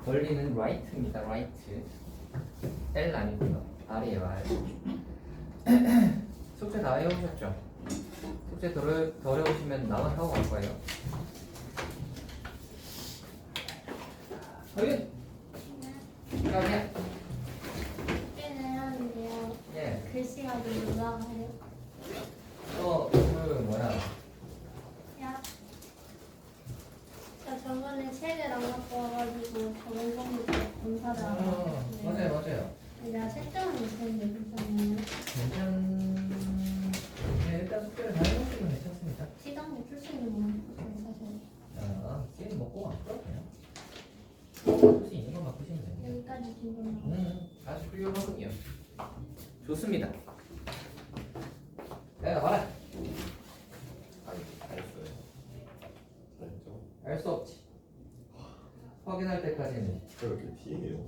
권리는 right입니다. right. L 아니고요. R이에요. R. 숙제 다 해오셨죠? 숙제 덜 어려우시면 나만 하고 갈 거예요. 허윤! 그러면 숙제는 하는데요. 예. 글씨가 좀 올라가요. 그 뭐야? 야. 저 저번에 책을 안 갖고 와가지고 저번 성도 검사를 안 했는데 맞아요. 내가 채점은 못했는데 괜찮아요. 네, 일단 숙제를 다 해놓으시면 괜찮습니다. 시간도 출신이 많아요 사실. 게임 먹고 갈까 그냥? 바꿀 수 있는 건 바꾸시면 됩니다. 여기까지 지금 아주 훌륭하군요. 좋습니다. 내가 말해. 알았어요. 알죠? 알 수 없지. 확인할 때까지는. 왜 이렇게 피해요?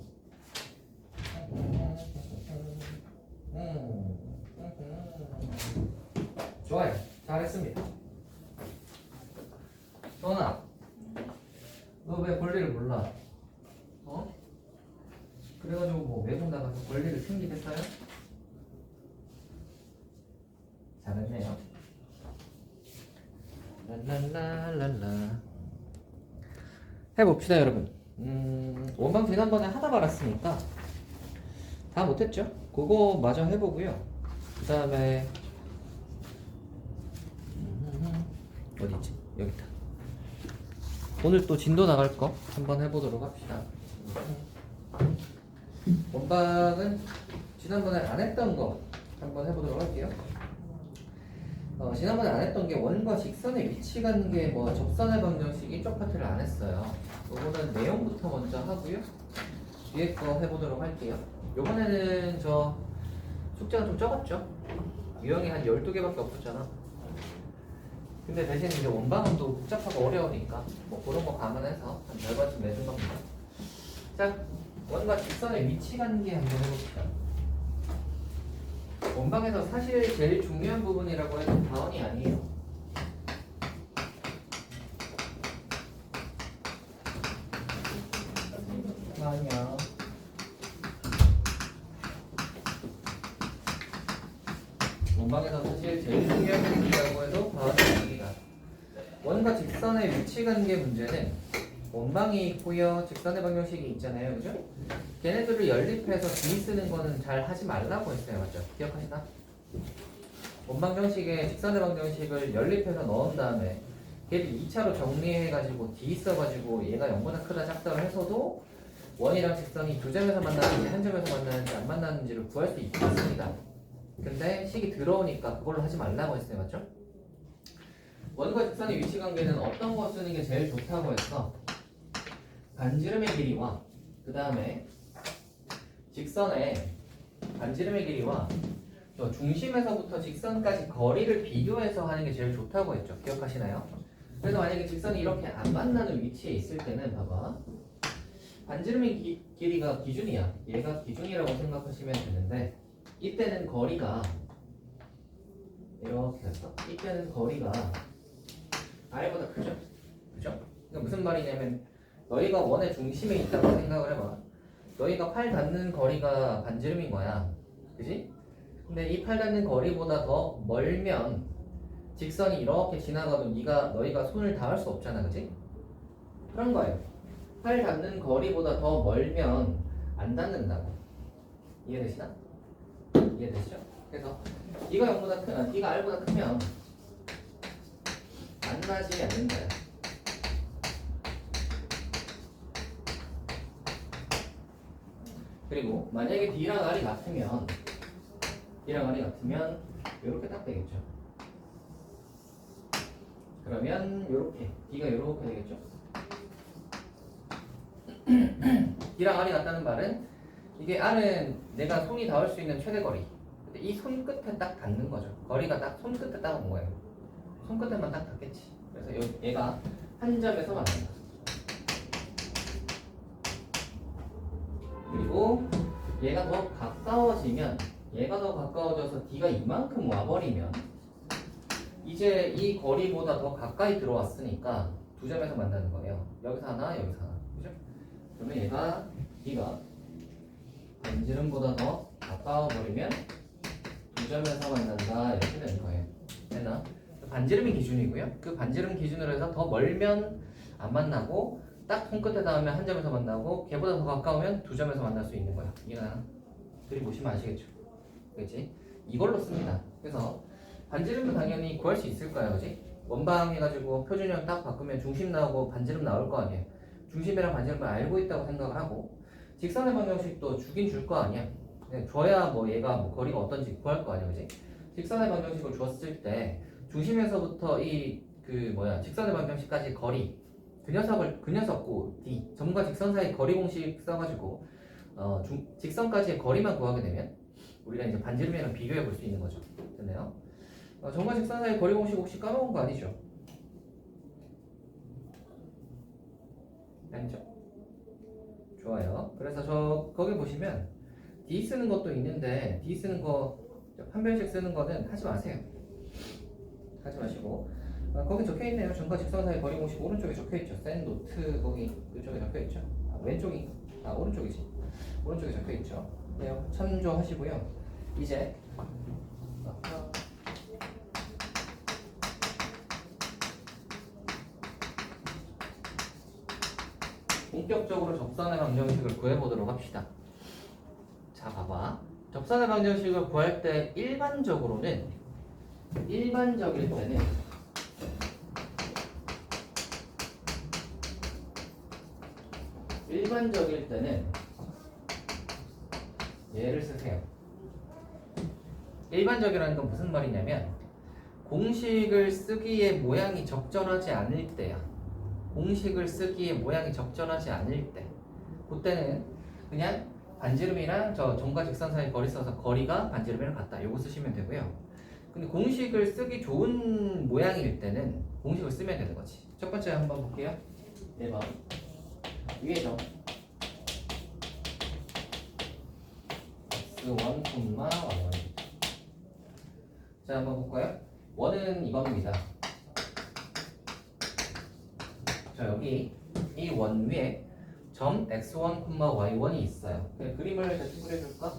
좋아요. 잘했습니다. 소은아, 너 왜 권리를 몰라? 어? 그래가지고 뭐 외국 나가서 권리를 챙기겠어요? 잘했네요. 랄랄랄랄라. 해봅시다, 여러분. 원방 지난번에 하다 말았으니까 다 못했죠? 그거 마저 해보고요. 그 다음에 어디 있지? 여기 있다. 오늘 또 진도 나갈 거 한번 해보도록 합시다. 원방은 지난번에 안 했던 거 한번 해보도록 할게요. 지난번에 안 했던 게 원과 직선의 위치 관계, 뭐 접선의 방정식 이쪽 파트를 안 했어요. 이거는 내용부터 먼저 하고요. 뒤에 거 해보도록 할게요. 요번에는 저 숙제가 좀 적었죠? 유형이 한 12개밖에 없었잖아. 근데 대신 이제 원방은 또 복잡하고 어려우니까 뭐 그런 거 감안해서 한 절반쯤 내준 겁니다. 자, 원과 직선의 위치 관계 한번 해봅시다. 원방에서 사실 제일 중요한 부분이라고 해도 다원이 아니에요. 아니야. 원방에서 사실 제일 중요한 부분이라고 해도 다원이 아닙니다. 원과 직선의 위치 관계 문제는 원방이 있고요, 직선의 방정식이 있잖아요, 그죠? 걔네들을 연립해서 D 쓰는 거는 잘 하지 말라고 했어요, 맞죠? 기억하시나? 원방 정식에 직선의 방정식을 연립해서 넣은 다음에 걔를 2차로 정리해가지고 D 써가지고 얘가 0보다 크다 작다를 해서도 원이랑 직선이 두 점에서 만나는지 한 점에서 만나는지 안 만나는지를 구할 수 있습니다. 근데 식이 들어오니까 그걸로 하지 말라고 했어요, 맞죠? 원과 직선의 위치 관계는 어떤 거 쓰는 게 제일 좋다고 했어? 반지름의 길이와 그 다음에 직선의 반지름의 길이와 또 중심에서부터 직선까지 거리를 비교해서 하는 게 제일 좋다고 했죠. 기억하시나요? 그래서 만약에 직선이 이렇게 안 만나는 위치에 있을 때는 봐봐. 반지름의 길이가 기준이야. 얘가 기준이라고 생각하시면 되는데 이때는 거리가 이렇게 해서 이때는 거리가 R보다 크죠? 그죠? 그러니까 무슨 말이냐면 너희가 원의 중심에 있다고 생각을 해봐. 너희가 팔 닿는 거리가 반지름인 거야. 그지? 근데 이 팔 닿는 거리보다 더 멀면 직선이 이렇게 지나가도 너희가 손을 닿을 수 없잖아. 그지? 그런 거예요. 팔 닿는 거리보다 더 멀면 안 닿는다고. 이해되시나? 이해되시죠? 그래서 D가 0보다 D가 R보다 크면 만나지 않는다. 그리고 만약에 D랑 R이 같으면 이렇게 딱 되겠죠. 그러면 이렇게 D가 이렇게 되겠죠. D랑 R이 같다는 말은 이게 R은 내가 손이 닿을 수 있는 최대 거리. 근데 이 손끝에 딱 닿는 거죠. 거리가 딱 손끝에 딱 온 거예요. 손끝에만 딱 닿겠지. 그래서 얘가 한 점에서 만난다. 그리고 얘가 더 가까워지면 얘가 더 가까워져서 D가 이만큼 와버리면 이제 이 거리보다 더 가까이 들어왔으니까 두 점에서 만나는 거예요. 여기서 하나, 여기서 하나. 그러면 이가 반지름보다 더 가까워 버리면 두 점에서 만난다 이렇게 되는 거예요. 됐나? 반지름이 기준이고요. 그 반지름 기준으로 해서 더 멀면 안 만나고 딱 손끝에 닿으면 한 점에서 만나고 걔보다 더 가까우면 두 점에서 만날 수 있는 거야. 이해가 그리보시면 아시겠죠? 그렇지? 이걸로 씁니다. 그래서 반지름도 당연히 구할 수 있을 거예요. 그렇지? 원방 해가지고 표준형 딱 바꾸면 중심 나오고 반지름 나올 거 아니에요. 중심이랑 반지름을 알고 있다고 생각을 하고 직선의 방정식도 주긴 줄 거 아니야. 줘야 뭐 얘가 뭐 거리가 어떤지 구할 거 아니야. 그렇지? 직선의 방정식을 줬을 때 중심에서부터 직선의 방정식까지 거리 그 녀석고 D 점과 직선 사이 거리 공식 써가지고 직선까지의 거리만 구하게 되면 우리가 이제 반지름이랑 비교해 볼 수 있는 거죠. 됐나요? 점과 직선 사이 거리 공식 혹시 까먹은 거 아니죠? 아니죠? 좋아요. 그래서 거기 보시면 D 쓰는 것도 있는데 D 쓰는 거 판별식 쓰는 거는 하지 마세요. 하지 마시고 거기 적혀 있네요. 점과 직선 사이 거리 공식 오른쪽에 적혀 있죠. 센 노트 거기 이쪽에 적혀 있죠. 오른쪽이지. 오른쪽에 적혀 있죠. 네, 참조하시고요. 이제 본격적으로 접선의 방정식을 구해보도록 합시다. 자, 봐봐. 접선의 방정식을 구할 때 일반적일 때는 얘를 쓰세요. 일반적이라는 건 무슨 말이냐면 공식을 쓰기에 모양이 적절하지 않을 때야. 공식을 쓰기에 모양이 적절하지 않을 때 그때는 그냥 반지름이랑 저 점과 직선 사이 거리 써서 거리가 반지름이랑 같다. 요거 쓰시면 되고요. 근데 공식을 쓰기 좋은 모양일 때는 공식을 쓰면 되는 거지. 첫 번째 한번 볼게요. 1번 위에 점 x1, y1 자 한번 볼까요? 원은 이겁니다. 자 여기 이 원 위에 점 x1, y1이 있어요. 그림을 다시 그려줄까?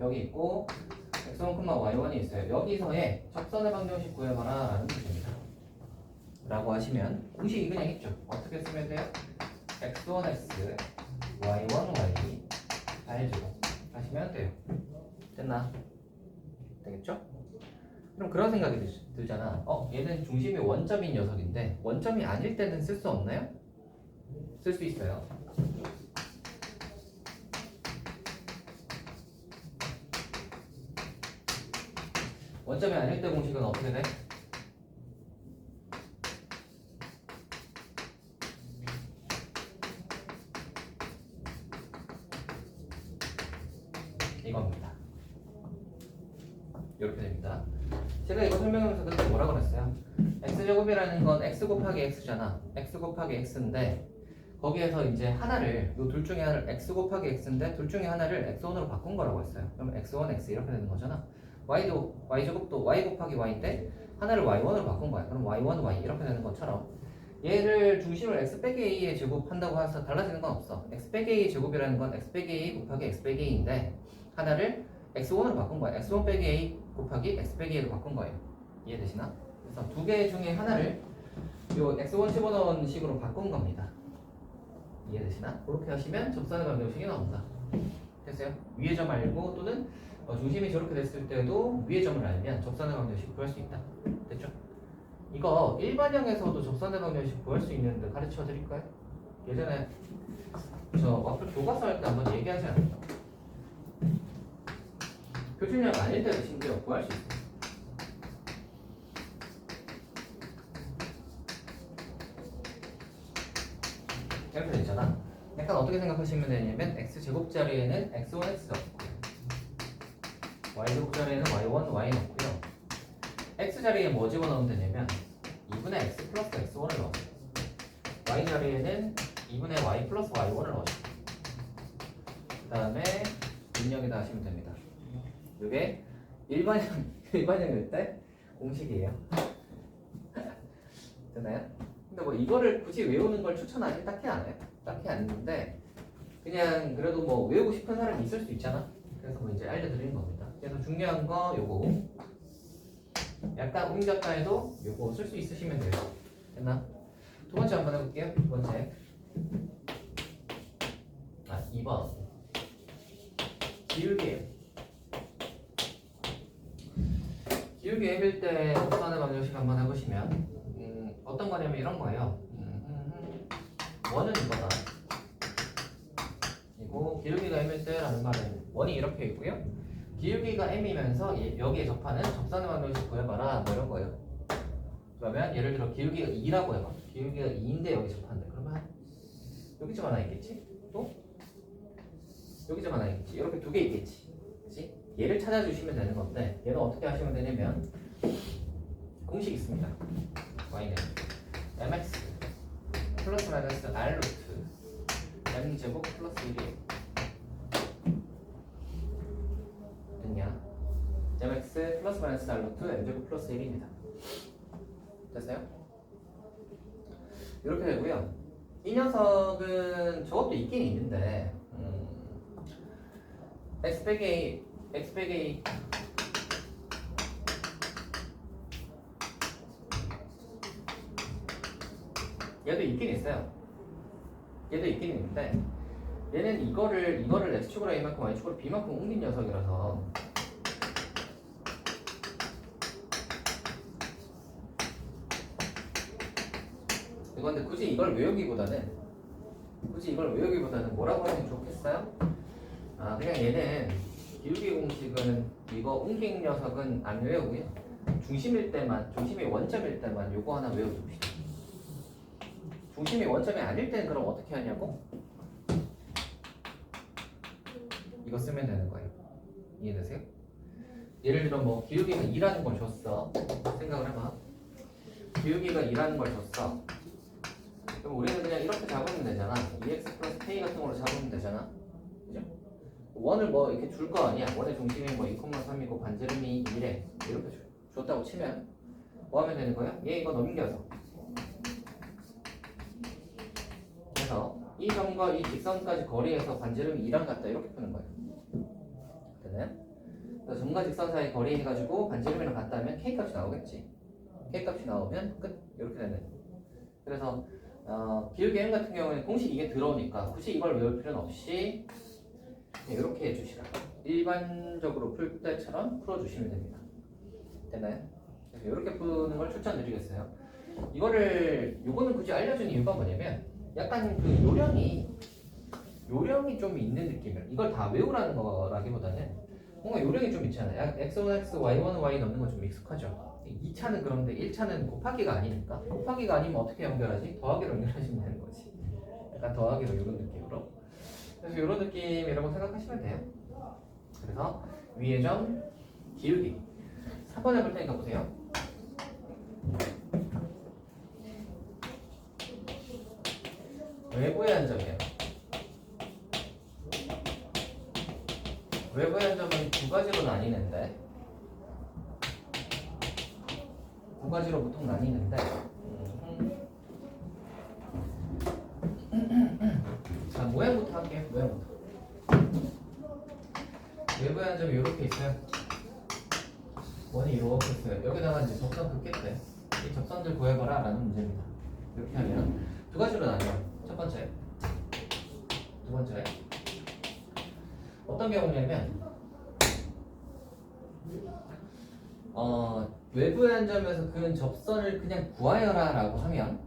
여기 있고 x1, y1이 있어요. 여기서의 접선의 방정식 구해봐라 라는 문제입니다. 라고 하시면 공식이 그냥 있죠. 어떻게 쓰면 돼요? x1x, y1y 알죠? 하시면 돼요. 됐나? 되겠죠? 그럼 그런 생각이 들잖아. 얘는 중심이 원점인 녀석인데 원점이 아닐 때는 쓸 수 없나요? 쓸 수 있어요. 원점이 아닐 때 공식은 어떻게 돼? 이겁니다. 이렇게 됩니다. 제가 이거 설명하면서 그때 뭐라 그랬어요? x제곱이라는 건 x 곱하기 x잖아. x 곱하기 x인데 거기에서 이제 하나를 이 둘 중에 하나를 x 곱하기 x인데 둘 중에 하나를 x1으로 바꾼 거라고 했어요. 그럼 x1, x 이렇게 되는 거잖아. y제곱도 y 곱하기 y인데 하나를 y1으로 바꾼 거야. 그럼 y1, y 이렇게 되는 것처럼 얘를 중심을 x 빼기 a에 제곱한다고 해서 달라지는 건 없어. x 빼기 a 제곱이라는 건 x 빼기 a 곱하기 x 빼기 a인데 하나를 x1으로 바꾼 거야. x1 빼기 a 곱하기 x 빼기 a로 바꾼 거예요. 이해되시나? 그래서 두 개 중에 하나를 요 x1 집어넣은 식으로 바꾼 겁니다. 이해되시나? 그렇게 하시면 접선의 방정식이 나온다. 됐어요? 위의 점 알고 또는 중심이 저렇게 됐을 때도 위의 점을 알면 접선의 방정식 구할 수 있다. 됐죠? 이거 일반형에서도 접선의 방정식 구할 수 있는데 가르쳐 드릴까요? 예전에 저 와플 교과서 할 때 한번 얘기하지 않았나? 표준형 아닐 때도 심지어 구할 수 있어요. 이렇게 되잖아. 약간 어떻게 생각하시면 되냐면 x제곱 자리에는 x1, x 넣고요. y제곱 자리에는 y1, y 넣고요. x 자리에 뭐 집어넣으면 되냐면 2분의 x 플러스 x1을 넣었어요. y 자리에는 2분의 y 플러스 y1을 넣었어요. 그 다음에 능력에다 하시면 됩니다. 이게 일반형일 때 공식이에요. 되나요? 근데 뭐 이거를 굳이 외우는 걸 추천하지 딱히 안 해요. 딱히 안 했는데 그냥 그래도 뭐 외우고 싶은 사람이 있을 수 있잖아. 그래서 뭐 이제 알려드리는 겁니다. 그래서 중요한 거 요거 약간 옮겼다 해도 요거 쓸 수 있으시면 돼요. 됐나? 두 번째 한번 해볼게요. 두 번째 2번 기울기 해볼 때 접선의 방정식 한번 해보시면 어떤 거냐면 이런 거예요. 원은 이거다. 그리고 기울기가 m일 때라는 말은 원이 이렇게 있고요. 기울기가 m이면서 여기에 접하는 접선의 방정식 구해봐라 뭐 이런 거예요. 그러면 예를 들어 기울기가 2라고 해봐. 기울기가 2인데 여기 접한다. 그러면 여기쯤 하나 있겠지? 또 여기쯤 하나 있겠지? 이렇게 두 개 있겠지? 그치? 얘를 찾아주시면 되는 건데 얘는 어떻게 하시면 되냐면 공식 있습니다. y는 mx 플러스 마이너스 r 루트 m 제곱 플러스 1이에요. 됐냐? mx 플러스 마이너스 r 루트 m 제곱 플러스 1입니다. 됐어요? 이렇게 되고요. 이 녀석은 저것도 있긴 있는데 x 빼기 a 얘도 있긴 있어요. 얘도 있긴 있는데 얘는 이거를 x축으로 a만큼 y축으로 b만큼 옮긴 녀석이라서 이건데 굳이 이걸 외우기보다는 뭐라고 하면 좋겠어요? 그냥 얘는 기울기 공식은 이거 옮긴 녀석은 안 외우고요. 중심이 원점일 때만 요거 하나 외워줍시다. 중심이 원점이 아닐 때는 그럼 어떻게 하냐고? 이거 쓰면 되는 거예요. 이해되세요? 예를 들어 뭐 기울기가 2라는 걸 줬어. 생각을 해봐. 기울기가 2라는 걸 줬어. 그럼 우리는 그냥 이렇게 잡으면 되잖아. 2x 플러스 k 같은 걸로 잡으면 되잖아. 그죠? 원을 뭐 이렇게 줄 거 아니야. 원의 중심이 뭐 2,3이고 반지름이 1에 이렇게 줬다고 치면 뭐 하면 되는 거야? 얘 이거 넘겨서 그래서 이 점과 이 직선까지 거리에서 반지름이 2랑 같다 이렇게 푸는 거예요. 되나요? 그래서 점과 직선 사이 거리 해가지고 반지름이랑 같다면 k 값이 나오겠지. k 값이 나오면 끝 이렇게 되는. 그래서 기울기 m 같은 경우에는 공식 이게 들어오니까 굳이 이걸 외울 필요는 없이 이렇게 해주시라. 일반적으로 풀 때처럼 풀어주시면 됩니다. 됐나요? 그래서 이렇게 푸는 걸 추천드리겠어요. 요거는 굳이 알려준 이유가 뭐냐면 약간 그 요령이 좀 있는 느낌이에요. 이걸 다 외우라는 거라기보다는 뭔가 요령이 좀 있잖아요. x1, x, y1, y 넣는 거 좀 익숙하죠. 2차는 그런데 1차는 곱하기가 아니니까 곱하기가 아니면 어떻게 연결하지? 더하기로 연결하시면 되는 거지. 약간 더하기로 이런 느낌으로. 그래서 이런 느낌이라고 생각하시면 돼요. 그래서 위의 점 기울기 3번 해볼 테니까 보세요. 외부의 한 점이에요. 외부의 한 점은 두 가지로 나뉘는데 보통 나뉘는데 자, 모양부터 할게요. 모양부터. 외부의 한 점이 이렇게 있어요. 원이 이렇게 있어요. 여기다가 이제 접선 긋겠대. 이 접선들 구해봐라 라는 문제입니다. 이렇게 하면 두 가지로 나뉘어요. 첫 번째, 두 번째 어떤 경우냐면 외부의 한 점에서 그 접선을 그냥 구하여라 라고 하면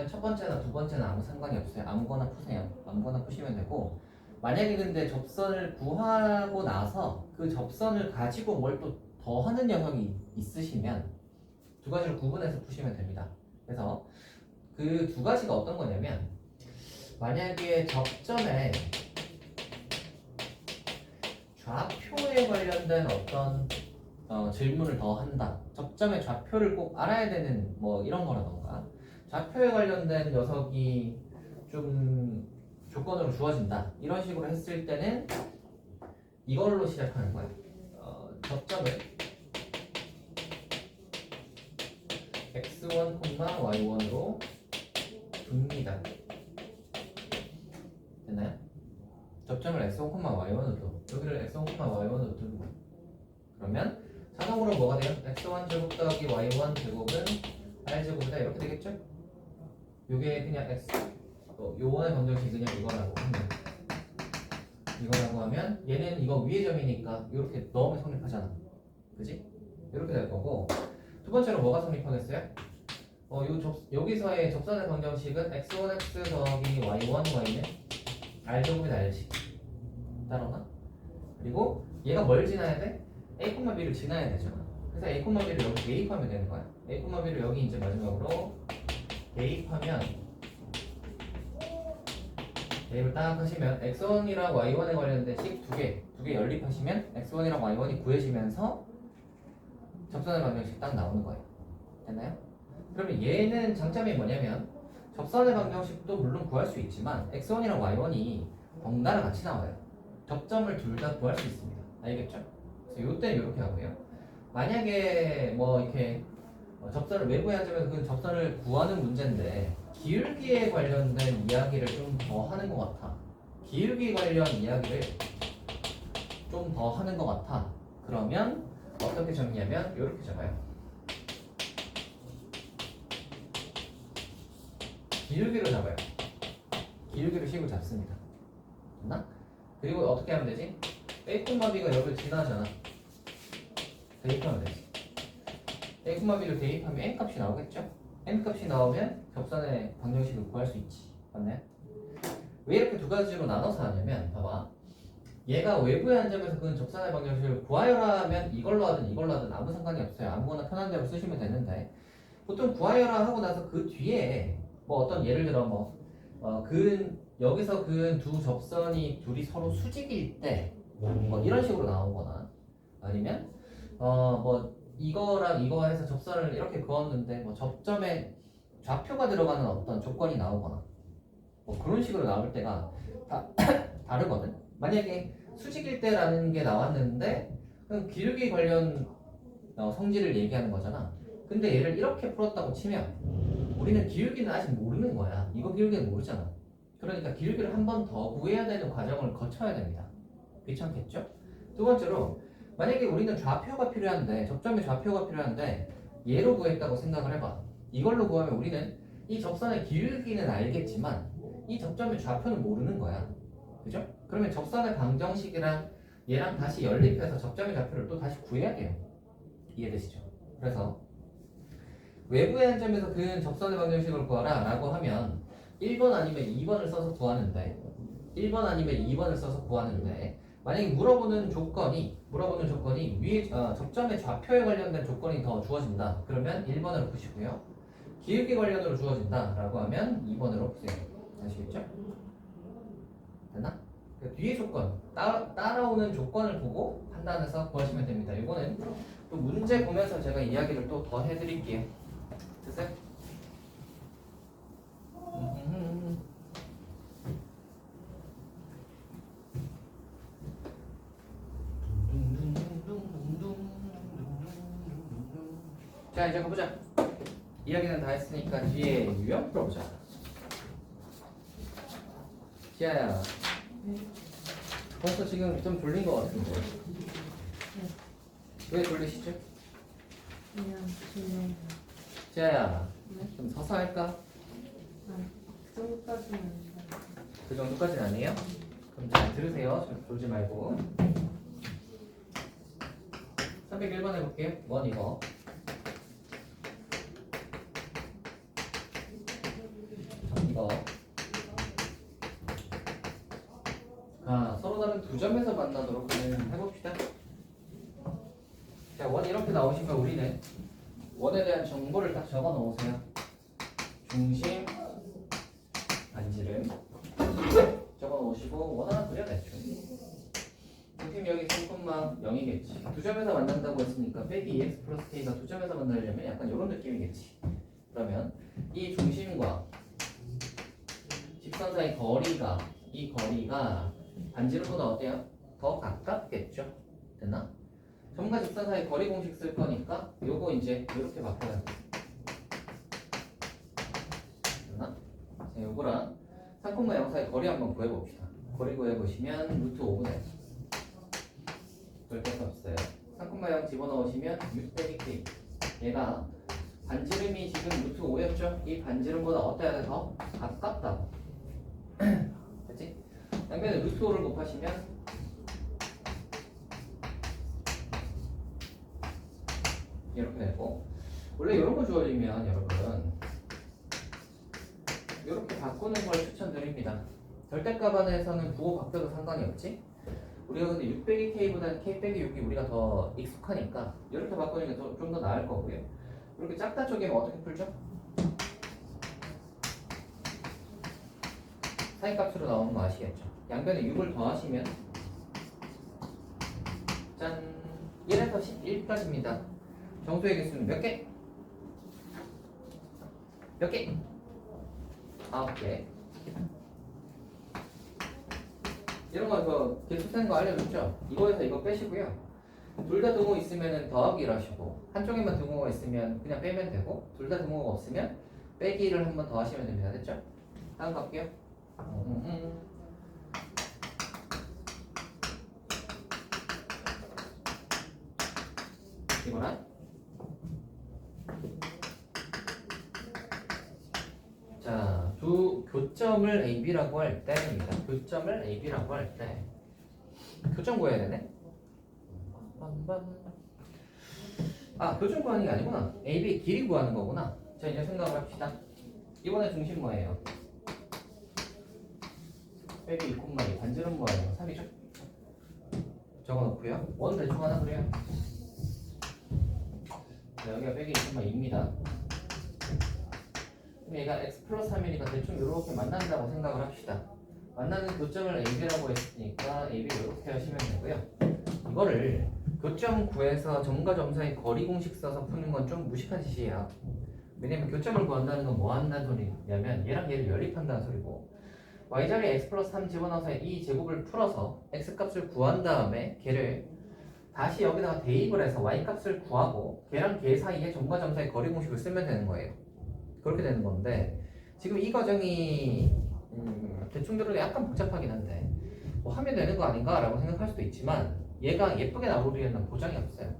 첫 번째나 두 번째는 아무 상관이 없어요. 아무거나 푸세요. 아무거나 푸시면 되고 만약에 근데 접선을 구하고 나서 그 접선을 가지고 뭘 또 더 하는 녀석이 있으시면 두 가지를 구분해서 푸시면 됩니다. 그래서 그 두 가지가 어떤 거냐면 만약에 접점에 좌표에 관련된 어떤 질문을 더 한다. 접점의 좌표를 꼭 알아야 되는 뭐 이런 거라던가 좌표에 관련된 녀석이 좀 조건으로 주어진다. 이런 식으로 했을 때는 이걸로 시작하는 거야. 접점을 x1, y1으로 둡니다. 됐나요? 접점을 x1, y1으로 둬. 여기를 x1, y1으로 두는 거야. 그러면 자동으로 뭐가 돼요? x1 제곱 더하기 y1 제곱은 r 제곱이다 이렇게 되겠죠? 요게 그냥 x 요번의 방정식 그냥 이거라고 하면 얘는 이거 위의 점이니까 이렇게 넣으면 성립하잖아. 그지? 이렇게 될 거고 두 번째로 뭐가 성립하겠어요? 여기서의 접선의 방정식은 x1x 더하기 y1 y는 r 제곱이다 r식 따라오나? 그리고 얘가 뭘 지나야 돼? a, b를 지나야 되잖아. 그래서 a, b를 여기 대입하면 되는 거야. a, b를 여기 이제 마지막으로 대입하면 대입을 딱 하시면 x1이랑 y1에 관련된 식 두 개 연립하시면 x1이랑 y1이 구해지면서 접선의 방정식 딱 나오는 거예요. 됐나요? 그러면 얘는 장점이 뭐냐면 접선의 방정식도 물론 구할 수 있지만 x1이랑 y1이 번갈아 같이 나와요. 접점을 둘 다 구할 수 있습니다. 알겠죠? 그래서 이때는 이렇게 하고요. 만약에 뭐 이렇게 접선을 외부의 한 점에서 그 접선을 구하는 문제인데 기울기에 관련된 이야기를 좀 더 하는 것 같아. 기울기 관련 이야기를 좀 더 하는 것 같아. 그러면 어떻게 적냐면 이렇게 적어요. 기울기로 잡아요. 기울기로 식을 잡습니다. 됐나? 그리고 어떻게 하면 되지? a, b가 여기를 지나잖아. 대입하면 되지. a, b를 대입하면 n 값이 나오겠죠? n 값이 나오면 접선의 방정식을 구할 수 있지. 맞나요? 왜 이렇게 두 가지로 나눠서 하냐면 봐봐. 얘가 외부의 한 점에서 그 접선의 방정식을 구하여라면 이걸로 하든 아무 상관이 없어요. 아무거나 편한 대로 쓰시면 되는데 보통 구하여라 하고 나서 그 뒤에 뭐 어떤 예를 들어 여기서 그은 두 접선이 둘이 서로 수직일 때 뭐 이런 식으로 나오거나 아니면 뭐 이거랑 이거 해서 접선을 이렇게 그었는데 뭐 접점에 좌표가 들어가는 어떤 조건이 나오거나 뭐 그런 식으로 나올 때가 다 다르거든. 만약에 수직일 때라는 게 나왔는데 그럼 기울기 관련 성질을 얘기하는 거잖아. 근데 얘를 이렇게 풀었다고 치면 우리는 기울기는 아직 모르는 거야. 이거 기울기는 모르잖아. 그러니까 기울기를 한 번 더 구해야 되는 과정을 거쳐야 됩니다. 귀찮겠죠? 두 번째로 만약에 우리는 좌표가 필요한데 접점의 좌표가 필요한데 얘로 구했다고 생각을 해봐. 이걸로 구하면 우리는 이 접선의 기울기는 알겠지만 이 접점의 좌표는 모르는 거야. 그죠? 그러면 접선의 방정식이랑 얘랑 다시 연립해서 접점의 좌표를 또 다시 구해야 돼요. 이해되시죠? 그래서 외부의 한 점에서 그 접선의 방정식을 구하라 라고 하면 1번 아니면 2번을 써서 구하는데 1번 아니면 2번을 써서 구하는데 만약에 물어보는 조건이 위에 접점의 좌표에 관련된 조건이 더 주어진다. 그러면 1번으로 푸시고요. 기울기 관련으로 주어진다 라고 하면 2번으로 푸세요. 아시겠죠? 됐나? 그 뒤에 조건, 따라오는 조건을 보고 판단해서 구하시면 됩니다. 이거는 또 문제 보면서 제가 이야기를 또 더 해드릴게요. 됐어요? 자, 이제 가보자. 이야기는 다 했으니까 뒤에 유형 풀어보자. 지아야, 벌써 지금 좀 졸린 것 같은데. 왜 졸리시죠? 그냥 그냥 지아야, 좀 서서 할까? 그 정도까지는 아닌데. 그 정도까지는 아니에요? 그럼 잘 들으세요. 좀 졸지 말고. 301번 해볼게요. 원 이거. 이거. 서로 다른 두 점에서 만나도록 해봅시다. 자, 원 이렇게 나오시면 우리는 원에 대한 정보를 딱 적어 놓으세요. 중심, 반지름 적어 놓으시고 원 하나 그려 대충. 중심 여기 3,0이겠지. 두 점에서 만난다고 했으니까 빼기 2x 플러스 k가 두 점에서 만나려면 약간 이런 느낌이겠지. 그러면 이 중심과 직선 사이 거리가 이 거리가 반지름보다 어때요? 더 가깝겠죠? 됐나? 점과 직선 사이 거리 공식 쓸 거니까 요거 이제 이렇게 바꿔야 돼. 됐나? 자, 요거랑 3,0 사이 거리 한번 구해봅시다. 거리 구해보시면 루트 5분의 절대가 없어요. 3,0 집어넣으시면 6 빼기 k. 얘가 반지름이 지금 루트 5였죠? 이 반지름보다 어때야 돼? 더 가깝다고. 그치? 양면에 루트 5를 곱하시면 이렇게 되고, 원래 이런 거 주어지면 여러분 이렇게 바꾸는 걸 추천드립니다. 절대값안에서는 부호 바뀌어도 상관이 없지? 우리가 근데 6 빼기 k보다는 k 빼기 6이 우리가 더 익숙하니까 이렇게 바꾸는 게 좀 더 나을 거고요. 이렇게 작다 쪽이면 어떻게 풀죠? 사인값으로 나오는 거 아시겠죠? 양변에 6을 더하시면 짠! 1에서 11까지입니다. 정수의 개수는 몇 개? 몇 개? 9개. 이런 거 개수 세는 거 알려줬죠? 이거에서 이거 빼시고요. 둘 다 등호 있으면 더하기를 하시고, 한쪽에만 등호가 있으면 그냥 빼면 되고, 둘 다 등호가 없으면 빼기를 한 번 더 하시면 됩니다. 됐죠? 다음 갈게요. 이거랑 자, 두 교점을 AB라고 할 때입니다. 교점을 AB라고 할 때 교점 구해야 되네. 교점 구하는 게 아니구나. AB 길이 구하는 거구나. 자, 이제 생각을 합시다. 이번에 중심 뭐예요? 빼기 2,2 반지름 뭐예요? 3이죠? 적어놓고요. 원 대충 하나 그래요. 자, 여기가 빼기 2,2입니다. 그럼 얘가 x 플러스 3이니까 대충 이렇게 만난다고 생각을 합시다. 만나는 교점을 AB라고 했으니까 AB를 이렇게 하시면 되고요. 이거를 교점 구해서 점과 점 사이 거리 공식 써서 푸는 건 좀 무식한 짓이에요. 왜냐면 교점을 구한다는 건 뭐 한다는 소리냐면 얘랑 얘를 연립한다는 소리고, y자리에 x 플러스 3 집어넣어서 이 제곱을 풀어서 x 값을 구한 다음에 걔를 다시 여기다가 대입을 해서 y 값을 구하고 걔랑 걔 사이에 점과 점 사이 거리 공식을 쓰면 되는 거예요. 그렇게 되는 건데, 지금 이 과정이 대충 들어도 약간 복잡하긴 한데 뭐 하면 되는 거 아닌가 라고 생각할 수도 있지만, 얘가 예쁘게 나오리에는 보장이 없어요.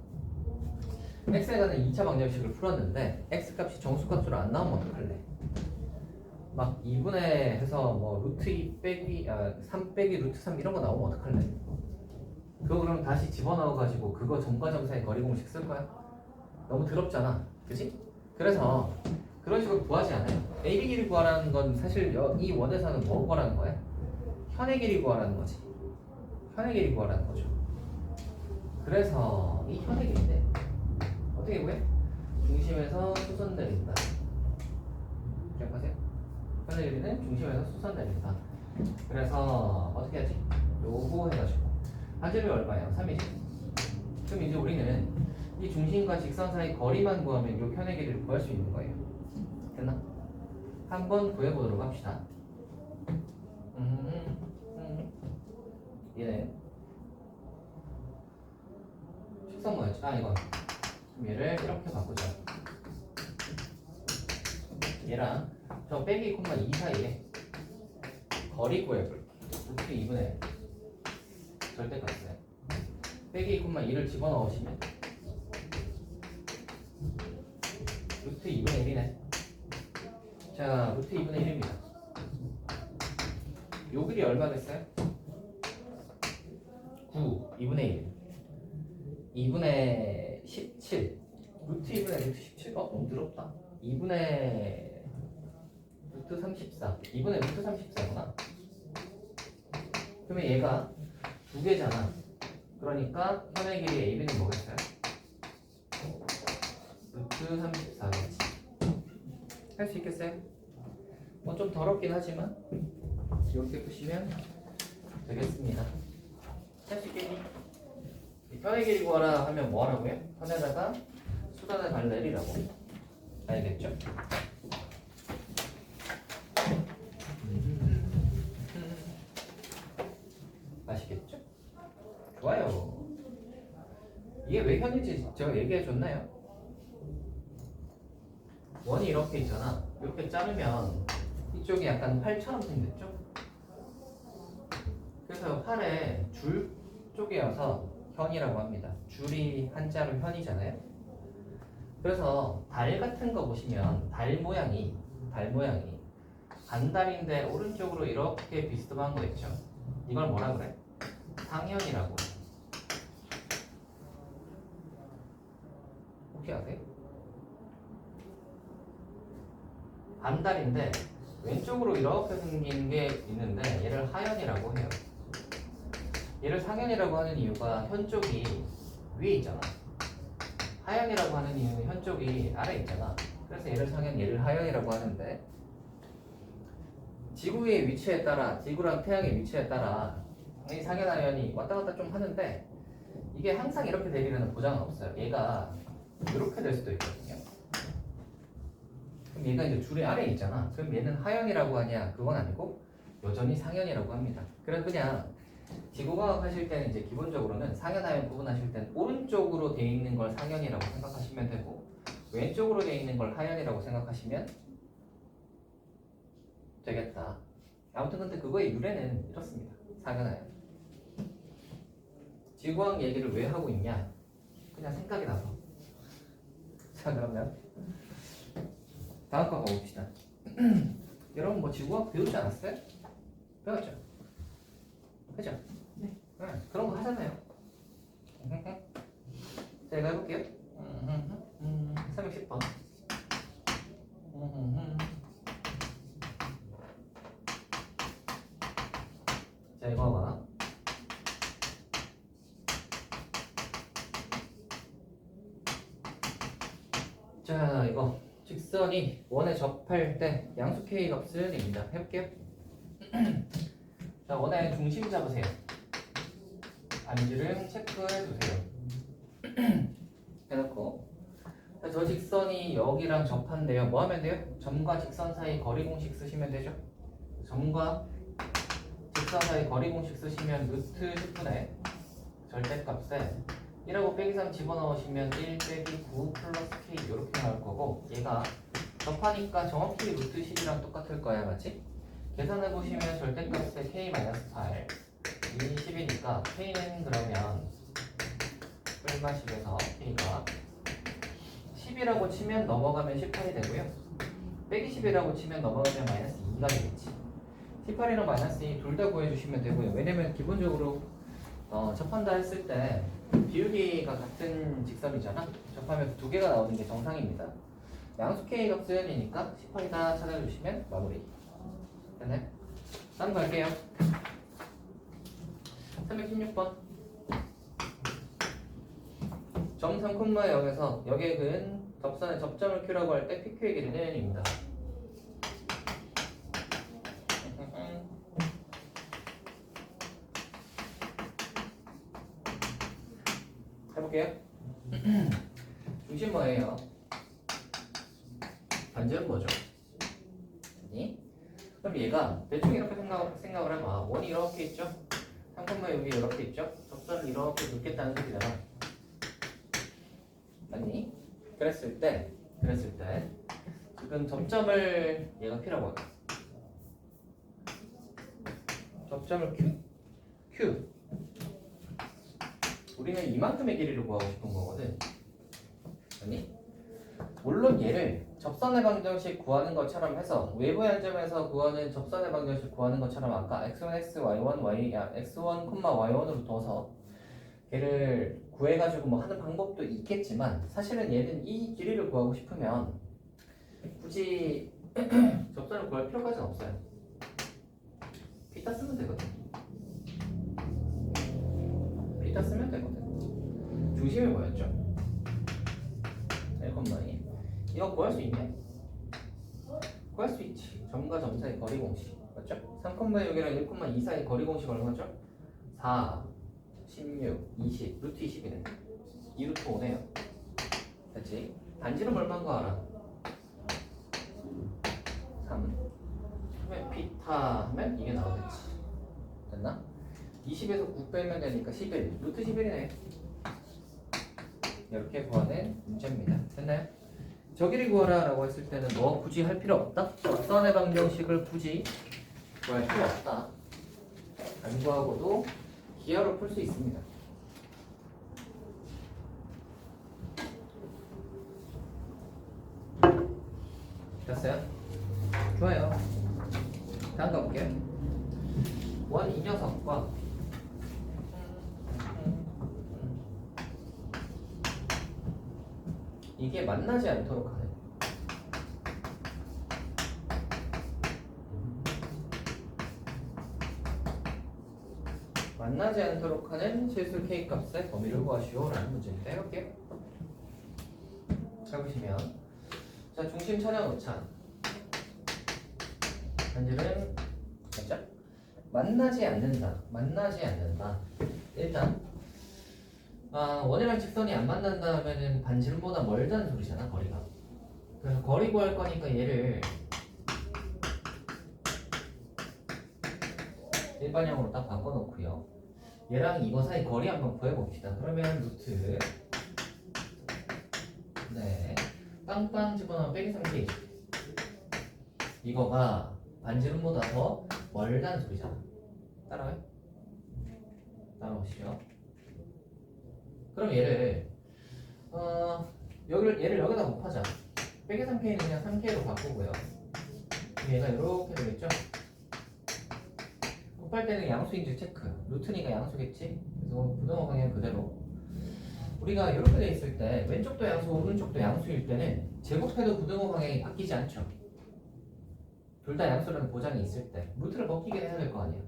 x에 관한 2차 방정식을 풀었는데 x 값이 정수값으로 안 나오면 어떡할래? 막 2분의 해서 뭐 루트 2 빼기 3 빼기 루트 3 이런 거 나오면 어떡할래? 그거 그럼 다시 집어넣어가지고 그거 점과 점 사이 거리 공식 쓸 거야? 너무 더럽잖아, 그치? 그래서 그런 식으로 구하지 않아요. AB 길이 구하라는 건 사실 이 원에서는 뭐 구하라는 거야? 현의 길이 구하라는 거지. 현의 길이 구하라는 거죠. 그래서 이 현의 길인데 어떻게 구해? 중심에서 수선 내린다. 기억하세요? 현의 길이는 중심에서 수선 내린다. 그래서 어떻게 하지? 요거 해가지고 반지름이 얼마예요? 3이지. 그럼 이제 우리는 이 중심과 직선 사이 거리만 구하면 요 현의 길이를 구할 수 있는 거예요. 됐나? 한번 구해보도록 합시다. 얘는 식성 뭐였지? 이건 얘를 이렇게 바꾸자. 얘랑 저 빼기 2 사이에 거리 구해볼게. 루트 2분의 절대값이에요. 빼기 2를 집어넣으시면 루트 2분의 1이네. 자, 루트 2분의 1입니다. 요 길이 얼마 됐어요? 9, 2분의 1. 2분의 17. 루트 2분의 루트 17? 너무 더럽다. 2분의 루트 34. 2분의 루트 34구나. 그러면 얘가 두 개잖아. 그러니까 현의 길이 AB는 뭐겠어요? 루트 34겠지. 할 수 있겠어요? 뭐 좀 더럽긴 하지만 이렇게 푸시면 되겠습니다. 할 수 있겠니? 현의 길이 구하라 하면 뭐 하라고요? 현에다가 수단을 발내리라고. 알겠죠? 아시겠죠? 좋아요. 이게 왜 현인지 제가 얘기해 줬나요? 원이 이렇게 있잖아. 이렇게 자르면 이쪽이 약간 활처럼 생겼죠? 그래서 활의 줄 쪽이어서 현이라고 합니다. 줄이 한자로 현이잖아요. 그래서 달 같은 거 보시면 달 모양이 반달인데 오른쪽으로 이렇게 비스듬한 거 있죠. 이걸 뭐라 그래? 상현이라고. 혹시 아세요? 반달인데 왼쪽으로 이렇게 생긴 게 있는데 얘를 하현이라고 해요. 얘를 상현이라고 하는 이유가 현 쪽이 위에 있잖아. 하현이라고 하는 이유는 현 쪽이 아래 있잖아. 그래서 얘를 상현, 얘를 하현이라고 하는데 지구의 위치에 따라, 지구랑 태양의 위치에 따라 이 상현, 하현이 왔다 갔다 좀 하는데 이게 항상 이렇게 되리라는 보장은 없어요. 얘가 이렇게 될 수도 있거든요. 그럼 얘가 이제 줄의 아래에 있잖아. 그럼 얘는 하현이라고 하냐? 그건 아니고 여전히 상현이라고 합니다. 그래서 그냥 지구과학 하실 때는 이제 기본적으로는 상현, 하현 구분하실 때는 오른쪽으로 돼 있는 걸 상현이라고 생각하시면 되고 왼쪽으로 돼 있는 걸 하현이라고 생각하시면 되겠다. 아무튼 근데 그거의 유래는 이렇습니다. 상현, 하현. 지구과학 얘기를 왜 하고 있냐? 그냥 생각이 나서. 자, 그러면 다음 거 가봅시다. 여러분 뭐 지구과학 배우지 않았어요? 배웠죠? 그죠? 네. 그런 거 하잖아요. 자, 이거 해볼게요. 310번. 자, 이거 봐. 자, 이거 직선이 원에 접할 때 양수 K 값을 냅니다. 해볼게요. 자, 원의 중심 잡으세요. 안지를 체크해 주세요. 해놓고 자, 저 직선이 여기랑 접한대요. 뭐 하면 돼요? 점과 직선 사이 거리 공식 쓰시면 되죠. 점과 직선 사이 거리 공식 쓰시면 루트 10분의 절대값에 1하고 빼기 3 집어넣으시면 1 빼기 9 플러스 K 이렇게 나올 거고 얘가 접하니까 정확히 루트 10이랑 똑같을 거야. 맞지? 계산해 보시면 절대값에 K-8 이 10이니까 K는 그러면 뿔마 10에서 K가 10이라고 치면 넘어가면 18이 되고요. 빼기 10이라고 치면 넘어가면 마이너스 2가 되겠지. 18이랑 마이너스 2 둘 다 구해주시면 되고요. 왜냐면 기본적으로 접한다 했을 때 비율기가 같은 직선이잖아. 접하면 두 개가 나오는 게 정상입니다. 양수 K 값은 1이니까 18이다 찾아주시면 마무리. 됐네? 다음 갈게요. 316번. 점 3,0에서 여객은 접선의 접점을 Q라고 할 때 PQ의 길이는 입니다. 해볼게요. 중심 뭐예요? 반지름 뭐죠? 아니? 그럼 얘가 대충 이렇게 생각을 하면 원이 이렇게 있죠? 3,0 여기 이렇게 있죠? 접선을 이렇게 놓겠다는 소리잖아. 맞니? 그랬을 때 지금 접점을 얘가 Q라고 할게. 접점을 Q. 우리는 이만큼의 길이를 구하고 싶은 거거든. 아니? 물론 얘를 접선의 방정식 구하는 것처럼 해서 외부의 한 점에서 구하는 접선의 방정식 구하는 것처럼 아까 x1, x1, x1, y1으로 둬서 걔를 구해가지고 뭐 하는 방법도 있겠지만 사실은 얘는 이 길이를 구하고 싶으면 굳이 접선을 구할 필요까지는 없어요. 피타 쓰면 되거든. 피타 쓰면 되거든. 중심이 뭐였죠? 1,2. 이거 구할 수 있냐? 구할 수 있지. 점과 점 사이 거리 공식 맞죠? 3,6이랑 1,2 사이 거리 공식 얼마죠? 4, 16, 20, 루트 20이네. 2루트 5네요. 됐지? 반지름 얼마인 거 알아? 3. 그러면 피타 하면 이게 나오겠지. 됐나? 20에서 9 빼면 되니까 11. 루트 11이네. 이렇게 구하는 문제입니다. 됐나요? 저기를 구하라 라고 했을 때는 뭐 굳이 할 필요 없다? 접선의 방정식을 굳이 구할 필요 없다. 안 구하고도 기하로 풀 수 있습니다. 됐어요? 좋아요. 다음 가볼게요. 원 이 녀석과 이게 만나지 않도록 하는 만나지 않도록 하는 실수 K 값의 범위를 구하시오 라는 문제입니다. 해볼게요. 잘 보시면 자 중심 찾아놓자. 반지름 맞죠? 만나지 않는다. 일단 원이랑 직선이 안 만난다 하면은 반지름보다 멀다는 소리잖아, 거리가. 그래서 거리 구할 거니까 얘를 일반형으로 딱 바꿔놓고요. 얘랑 이거 사이 거리 한번 구해봅시다. 그러면 루트 네 빵빵 집어넣으면 빼기 3K 이거가 반지름보다 더 멀다는 소리잖아. 따라와요? 따라오시죠. 그럼 얘를 얘를 여기다 곱하자. 빼기 3K는 그냥 3K로 바꾸고요. 얘가 이렇게 되겠죠? 곱할 때는 양수인지 체크. 루트니까 양수겠지? 그래서 부등호 방향 그대로. 우리가 이렇게 돼 있을 때 왼쪽도 양수, 오른쪽도 양수일 때는 제곱해도 부등호 방향이 바뀌지 않죠. 둘 다 양수라는 보장이 있을 때 루트를 벗기게 해야 될 거 아니야.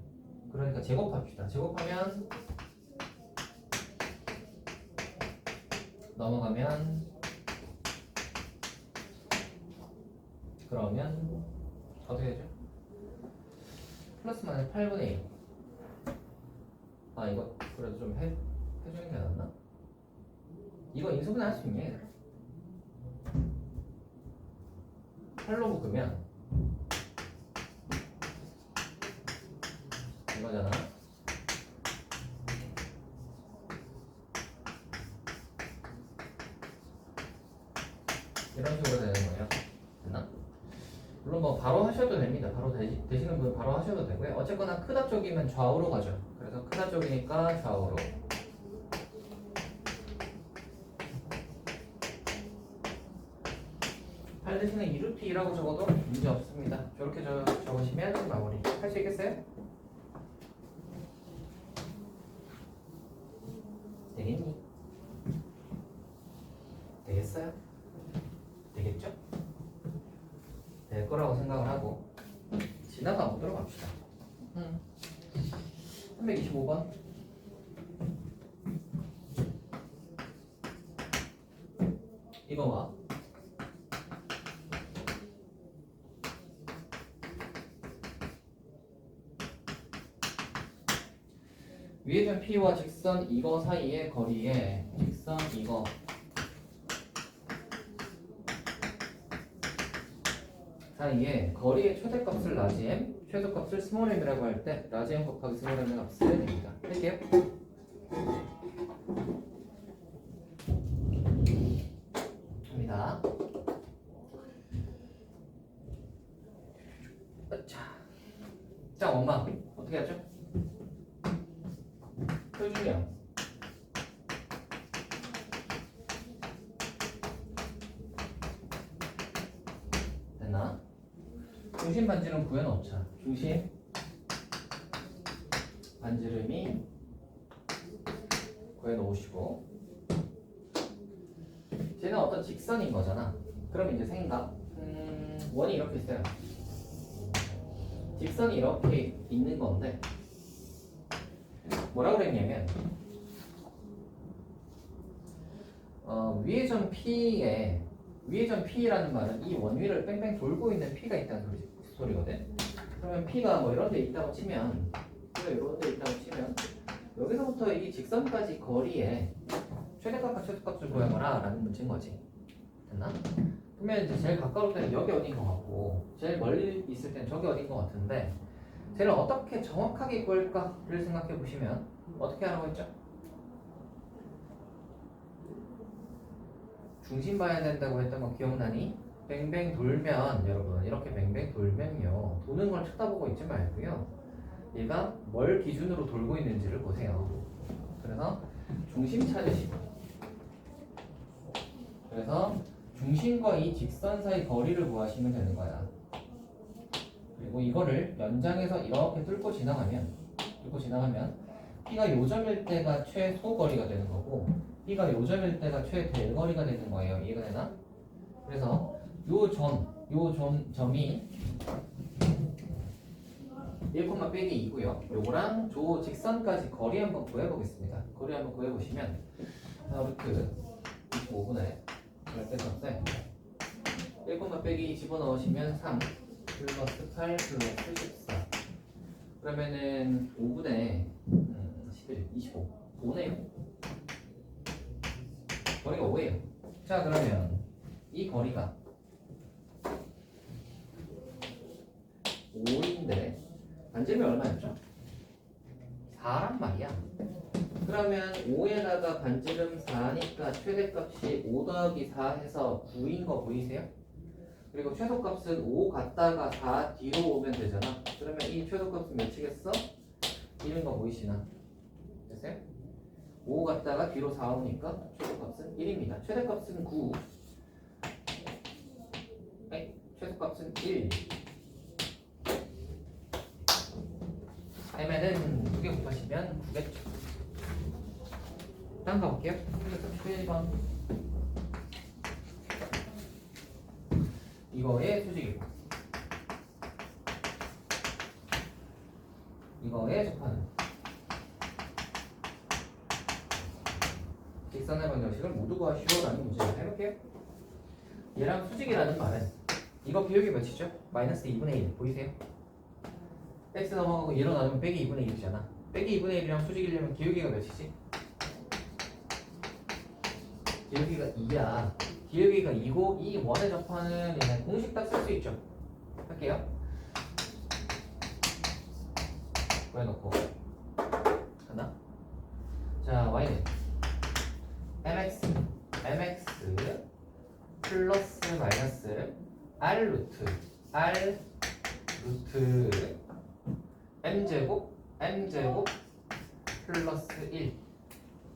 그러니까 제곱합시다. 제곱하면 넘어가면 그러면 어떻게 되죠? 플러스 마이너스 8분의 1. 이거 그래도 좀 해주는 게 낫나? 이거 인수분해 할 수 있냐 얘들아? 8로 묶으면 이거잖아. 이런 식으로 되는 거예요. 됐나? 물론 뭐 바로 하셔도 됩니다. 바로 되시는 분 바로 하셔도 되고요. 어쨌거나 크다 쪽이면 좌우로 가죠. 그래서 크다 쪽이니까 좌우로. 팔 대신에 2루트 2라고 적어도 문제 없습니다. 저렇게 적으시면 마무리. 할 수 있겠어요? 되겠니? 되겠어요? 되겠죠? 될 거라고 생각을 하고 지나가 보도록 합시다. 325번. 이거와 위에 점 P와 직선 이거 사이의 거리에 직선 이거 사이에 거리의 최대값을 라지 m, 최소값을 스몰 m이라고 할 때 라지 m 곱하기 스몰 m의 값을 냅니다. 할게요. 합니다. 자, 원망 어떻게 하죠? 표준형 됐나? 중심 반지름 구해놓자. 중심 반지름이 구해놓으시고 쟤는 어떤 직선인 거잖아. 그럼 이제 생각 원이 이렇게 있어요. 직선이 이렇게 있는 건데 뭐라고 그랬냐면 위의 점 P라는 말은 이 원위를 뺑뺑 돌고 있는 P가 있다는 소리거든. 그러면 P가 뭐 이런 데 있다고 치면 이런 데 있다고 치면 여기서부터 이 직선까지 거리에 최대값과 최소값을 구해봐라 라는 문제인 거지. 됐나? 그러면 이제 제일 가까울 때는 여기 어딘 것 같고 제일 멀리 있을 때는 저기 어딘 것 같은데 쟤를 어떻게 정확하게 구할까를 생각해 보시면 어떻게 하라고 했죠? 중심 봐야 된다고 했던 거 기억나니? 뱅뱅 돌면 여러분 이렇게 뱅뱅 돌면요 도는 걸 쳐다보고 있지 말고요 얘가 뭘 기준으로 돌고 있는지를 보세요. 그래서 중심 찾으시고, 그래서 중심과 이 직선 사이 거리를 구하시면 되는 거야. 그리고 이거를 연장해서 이렇게 뚫고 지나가면 P가 요점일 때가 최소 거리가 되는 거고 P가 요점일 때가 최대거리가 되는 거예요. 이해가 되나? 그래서 점이 1, 빼기 2고요. 요거랑 조 직선까지 거리 한번 구해보겠습니다. 거리 한번 구해보시면 루트 25분의 절대가 없어요. 1, 빼기 2 집어넣으시면 3 플러스 8 플러스 14 그러면은 5분의 11, 25 5네요. 거리가 5예요. 자, 그러면 이 거리가 5인데 반지름이 얼마였죠? 4란 말이야. 그러면 5에다가 반지름 4니까 최대값이 5 더하기 4 해서 9인 거 보이세요? 그리고 최소값은 5 갔다가 4 뒤로 오면 되잖아. 그러면 이 최소값은 몇이겠어? 1인 거 보이시나? 됐어요? 5 갔다가 뒤로 4 오니까 최소값은 1입니다. 최대값은 9. 최소값은 1. 하면은 2개 곱하시면 9겠죠. 다음 가볼게요. 1번. 이거의 수직이고 이거의 접하는 직선의 방정식을 모두 구하시오라는 문제를 해볼게요. 얘랑 수직이라는 말은 이거 비율이 몇이죠? 마이너스 2분의 1 보이세요? x 넘어가고 얘로 나누면 빼기 2분의 1이잖아. 빼기 2분의 1이랑 수직이려면 기울기가 몇이지? 기울기가 2야. 기울기가 2고 이 원에 접하는 얘는 공식 딱 쓸 수 있죠. 할게요. 구해놓고 하나. 자, y는 mx 플러스 마이너스 r 루트 m제곱 플러스 1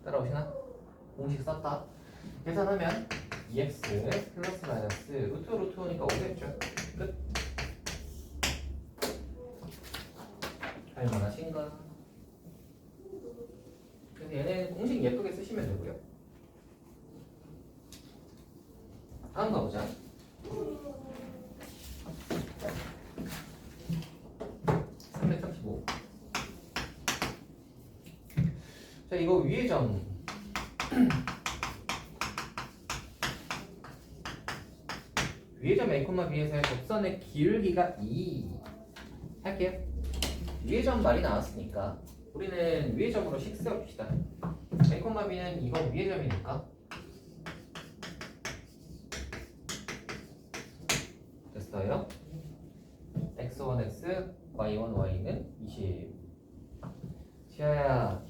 따라오시나? 공식 썼다. 계산하면 2x 플러스 마이너스 루트니까 5겠죠. 끝. 할만하신가? 그래서 얘네 공식 예쁘게 쓰시면 되고요. 다음 가보자. 335. 자, 이거 위의 점 위의 점 A, B에서의 접선의 기울기가 2 할게요. 위의 점 말이 나왔으니까 우리는 위의 점으로 식 세웁시다. A, B는 이건 위의 점이니까 됐어요. x1x, y1y는 20. 지아야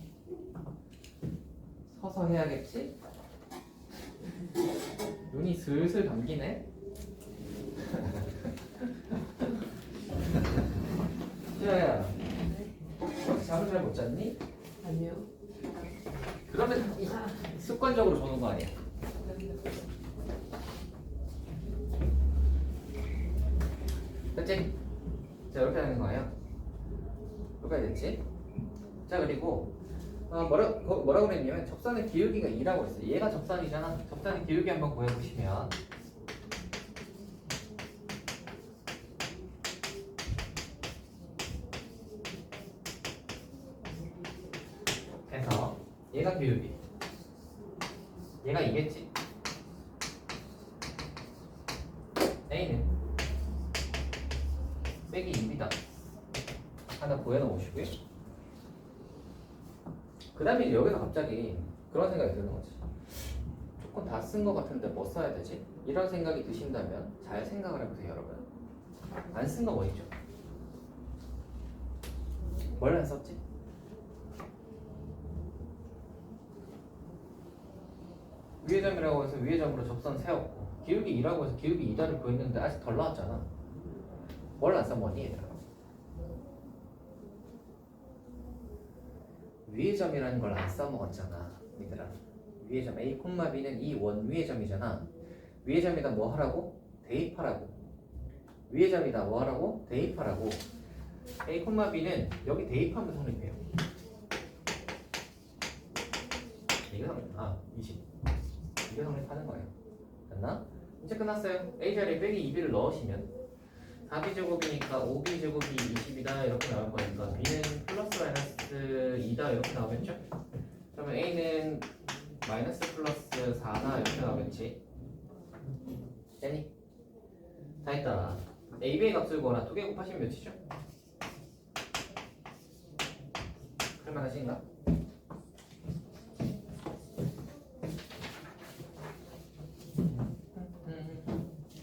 서서 해야겠지? 눈이 슬슬 감기네. 지아야 잠을 잘 못 잤니? 아니요. 그러면 습관적으로 보는 거 아니야? 됐지? 자, 이렇게 하는 거예요. 이렇게 됐지? 자, 그리고 뭐라고 그랬냐면 접선의 기울기가 2라고 했어요. 얘가 접선이잖아. 접선의 기울기 한번 구해보시면 해서 얘가 기울기 얘가 2겠지. A는 빼기 2이다. 하나 구해놓으시고요. 그 다음에 여기서 갑자기 그런 생각이 드는 거지. 조건 다 쓴 거 같은데 뭐 써야 되지? 이런 생각이 드신다면 잘 생각을 해보세요, 여러분. 안 쓴 거 뭐 있죠? 뭘 안 썼지? 위의 점이라고 해서 위의 점으로 접선 세웠고 기울기 2라고 해서 기울기 2다를 구했는데 아직 덜 나왔잖아. 뭘 안 써먹니 얘들아? 위의 점이라는 걸 안 써먹었잖아 얘들아. 위의 점 A, B는 이 원 위의 점이잖아. 위의 점이다 뭐 하라고? 대입하라고. 위의 점이다 뭐 하라고? 대입하라고. A, B는 여기 대입하면 성립해요. 이게 성립, 20. 이게 성립하는 거예요. 됐나? 이제 끝났어요. A 자리에 빼기 2b를 넣으시면 4b제곱이니까 5b제곱이 20이다 이렇게 나올 거니까 b는 플러스 마이너스 2다 이렇게 나오겠죠? 그러면 a는 마이너스 플러스 4다 이렇게 나오겠지? 됐니? 다 했다. a, b의 값을 구하라. 2개 곱하시면 몇이죠? 할만하신가?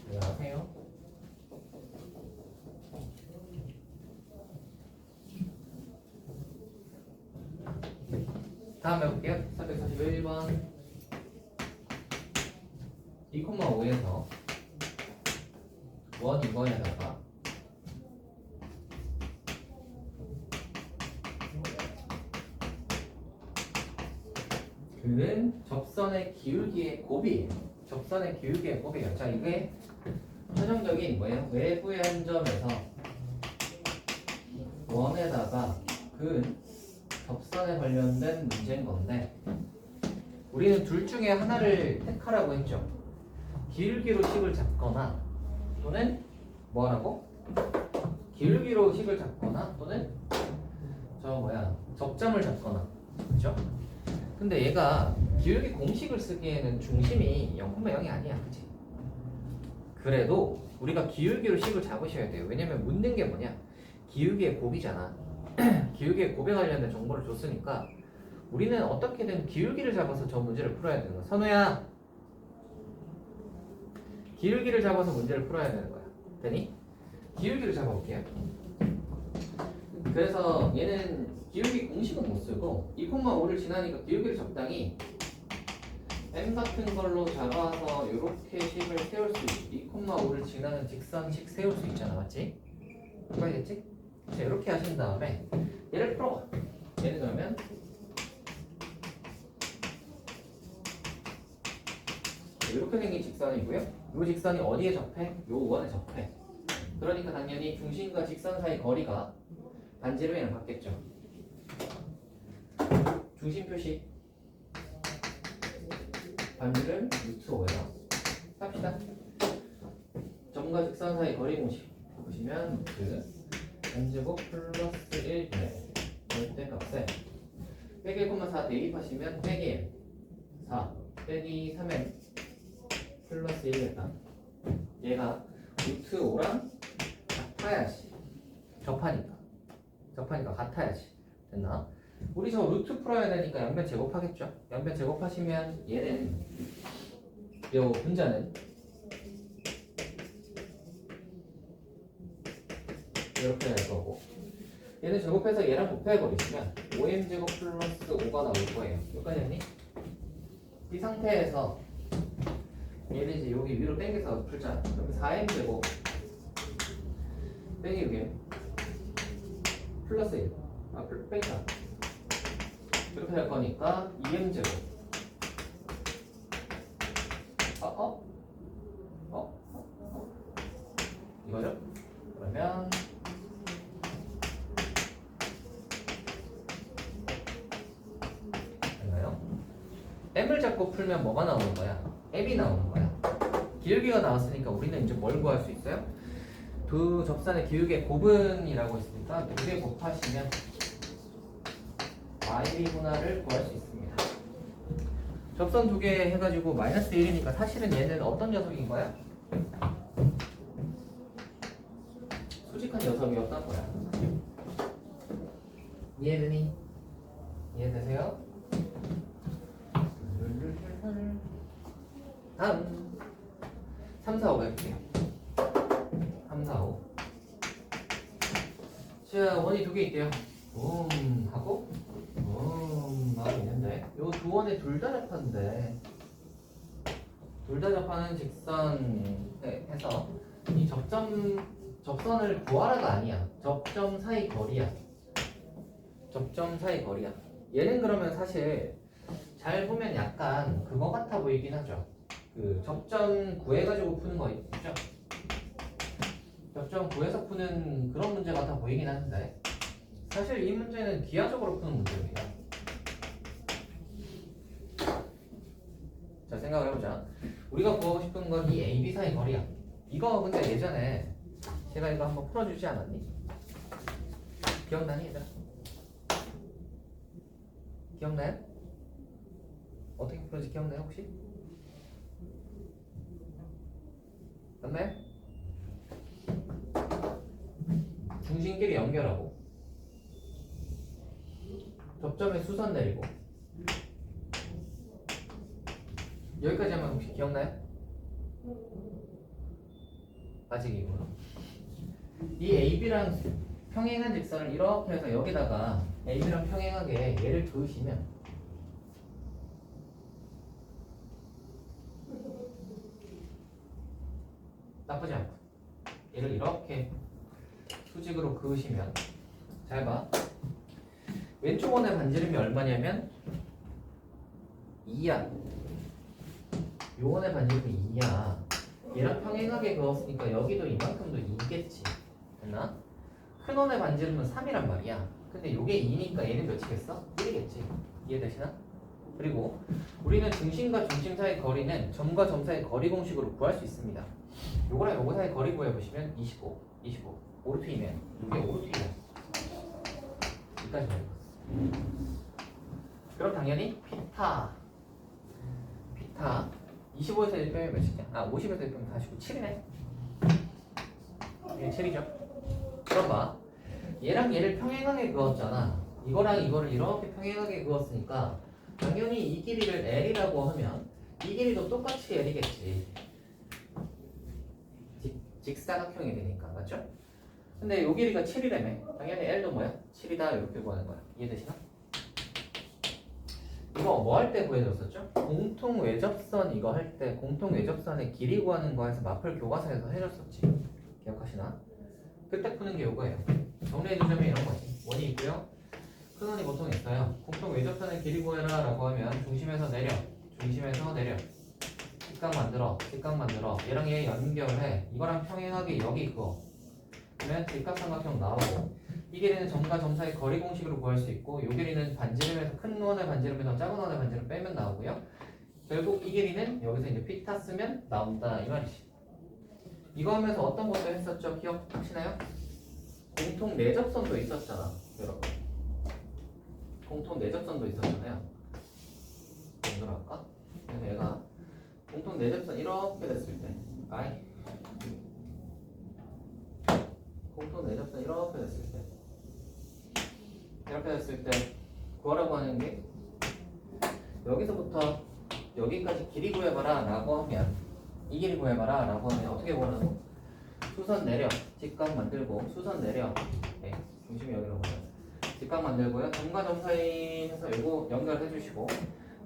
안녕하세요. 다음 해볼게요. 441번 2,5에서 원 2번에다가 그는 접선의 기울기의 곱이에요. 접선의 기울기의 곱이에요. 자, 이게 최종적인 뭐예요? 외부의 한 점에서 원에다가 근 접선에 관련된 문제인 건데 우리는 둘 중에 하나를 택하라고 했죠. 기울기로 식을 잡거나 또는 뭐라고? 기울기로 식을 잡거나 또는 접점을 잡거나 그렇죠? 근데 얘가 기울기 공식을 쓰기에는 중심이 0,0이 아니야. 그치? 그래도 우리가 기울기로 식을 잡으셔야 돼요. 왜냐면 묻는 게 뭐냐? 기울기의 곱이잖아. 기울기의 곱에 관련된 정보를 줬으니까 우리는 어떻게든 기울기를 잡아서 저 문제를 풀어야 되는 거야. 선우야! 기울기를 잡아서 문제를 풀어야 되는 거야. 되니? 기울기를 잡아볼게요. 그래서 얘는 기울기 공식은 못 쓰고 2,5를 지나니까 기울기를 적당히 m 같은 걸로 잡아서 이렇게 식을 세울 수 있지. 2,5를 지나는 직선식 세울 수 있잖아. 맞지? 그거겠지? 자, 이렇게 하신 다음에 얘를 풀어봐. 예를 들면 이렇게 생긴 직선이고요. 이 직선이 어디에 접해? 요 원에 접해. 그러니까 당연히 중심과 직선 사이 거리가 반지로 인해 받겠죠. 중심 표시 반지를 루트 5에다 삽시다. 점과 직선 사이 거리 공식 보시면 루트 n제곱 플러스 1분의 절대 값에 빼기 1,4 대입하시면 빼기 4 빼기 3n 플러스 1겠다. 얘가 루트 5랑 같아야지. 접하니까 같아야지. 됐나? 우리 저 루트 풀어야 되니까 양변 제곱하겠죠? 양변 제곱하시면 얘는 요 분자는 이렇게 될 거고 얘는 제곱해서 얘랑 곱해버리시면 5m제곱 플러스 5가 나올 거예요. 여기까지 했니? 이 상태에서 얘를 이제 여기 위로 당겨서 풀자. 그럼 4m제곱 빼기 6m 플러스 1 빼기다 이렇게 될 거니까 2m제곱 이거죠? 그러면 됐나요? m을 잡고 풀면 뭐가 나오는 거야? m이 나오는 거야. 기울기가 나왔으니까 우리는 이제 뭘 구할 수 있어요? 두 접선의 기울기의 곱은이라고 했으니까 2개 곱하시면 y분화를 구할 수 있습니다. 접선 2개 해가지고 마이너스 1이니까 사실은 얘는 어떤 녀석인 거야? 수직한 녀석이었던 거야. 이해되니? 이해되세요? 다음 3, 4, 5 갈게요. 3, 4, 5 자, 원이 2개 있대요. 하고 하고 있는데 요 두 원에 둘 다 접하는데 둘 다 접하는 직선에서 이 접선을 구하라가 아니야. 접점 사이 거리야. 접점 사이 거리야. 얘는 그러면 사실 잘 보면 약간 그거 같아 보이긴 하죠. 그 접점 구해가지고 푸는 거 있죠? 접점 구해서 푸는 그런 문제 같아 보이긴 하는데 사실 이 문제는 기하적으로 푸는 문제입니다. 자, 생각을 해보자. 우리가 구하고 싶은 건 이 A, B 사이 거리야. 이거 근데 예전에 제가 이거 한번 풀어주지 않았니? 기억나니 얘들아? 기억나요? 어떻게 풀어지 기억나요 혹시? 맞나요? 중심끼리 연결하고 접점에 수선 내리고 여기까지 하면 혹시 기억나요? 아직이구나. 이 AB랑 평행한 직선을 이렇게 해서 여기다가 AB랑 평행하게 얘를 그으시면 나쁘지 않고 얘를 이렇게 수직으로 그으시면 잘 봐. 왼쪽 원의 반지름이 얼마냐면 2야. 요 원의 반지름이 2야. 얘랑 평행하게 그었으니까 여기도 이만큼도 2겠지. 됐나? 큰 원의 반지름은 3이란 말이야. 근데 요게 2니까 얘는 몇이겠어? 1이겠지. 이해되시나? 그리고 우리는 중심과 중심 사이 거리는 점과 점 사이 거리 공식으로 구할 수 있습니다. 요거랑 요거 사이 거리 구해보시면 25, 25 오르트이면 이게 오르트이야. 여기까지 돼요. 그럼 당연히 피타 25에서 1 빼면 몇이냐? 50에서 1 빼면 49, 7이네. 이게 7이죠. 그럼 봐. 얘랑 얘를 평행하게 그었잖아. 이거랑 이거를 이렇게 평행하게 그었으니까 당연히 이 길이를 L이라고 하면 이 길이도 똑같이 L이겠지. 직사각형이 되니까. 맞죠? 근데 요 길이가 7이라며. 당연히 L도 뭐야? 7이다 이렇게 구하는 거야. 이해되시나? 이거 뭐 할 때 구해줬었죠? 공통 외접선 이거 할 때 공통 외접선의 길이 구하는 거 해서 마플 교과서에서 해줬었지. 기억하시나? 그때 푸는 게 요거예요. 정리해주자면 이런 거지. 원이 있고요. 큰 원이 보통 있어요. 공통 외접선의 길이 구해라 라고 하면 중심에서 내려 직각 만들어 얘랑 얘 연결해. 이거랑 평행하게 여기 그어. 그러면 직각삼각형 나오고 이 길이는 점과 점 사이 거리 공식으로 구할 수 있고 이 길이는 반지름에서 큰 원의 반지름에서 작은 원의 반지름 빼면 나오고요. 결국 이 길이는 여기서 이제 피타 쓰면 나온다 이 말이지. 이거 하면서 어떤 것도 했었죠? 기억하시나요? 공통 내접선도 있었잖아. 여러분 공통 내접선도 있었잖아요. 이걸 할까? 그래서 얘가 공통 내접선 이렇게 됐을 때 공통 내접선 이렇게 됐을 때 구하라고 하는 게 여기서부터 여기까지 길이 구해봐라 라고 하면 이 길이 구해봐라 라고 하면 어떻게 구하라고? 수선 내려 직각 만들고 수선 내려 중심이 여기로 보면 직각 만들고요. 점과 점 사이 해서 이거 연결해 주시고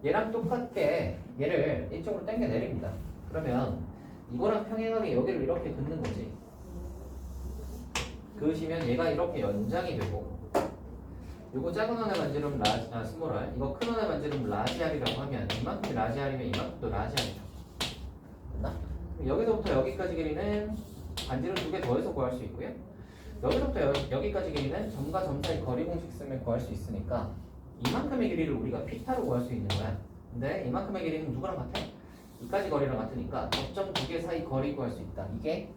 얘랑 똑같게 얘를 이쪽으로 당겨 내립니다. 그러면 이거랑 평행하게 여기를 이렇게 긋는 거지. 그으시면 얘가 이렇게 연장이 되고 요거 작은 원의 반지름 스몰 r 이거 큰 원의 반지름 라지 r이라고 하면 이만큼이 라지 r이면 이만큼도 라지 r이죠. 됐나? 여기서부터 여기까지 길이는 반지름 2개 더해서 구할 수 있고요. 여기서부터 여기까지 길이는 점과 점 사이 거리 공식 쓰면 구할 수 있으니까 이만큼의 길이를 우리가 피타로 구할 수 있는 거야. 근데 이만큼의 길이는 누구랑 같아? 이까지 거리랑 같으니까 접점 2개 사이 거리 구할 수 있다. 이게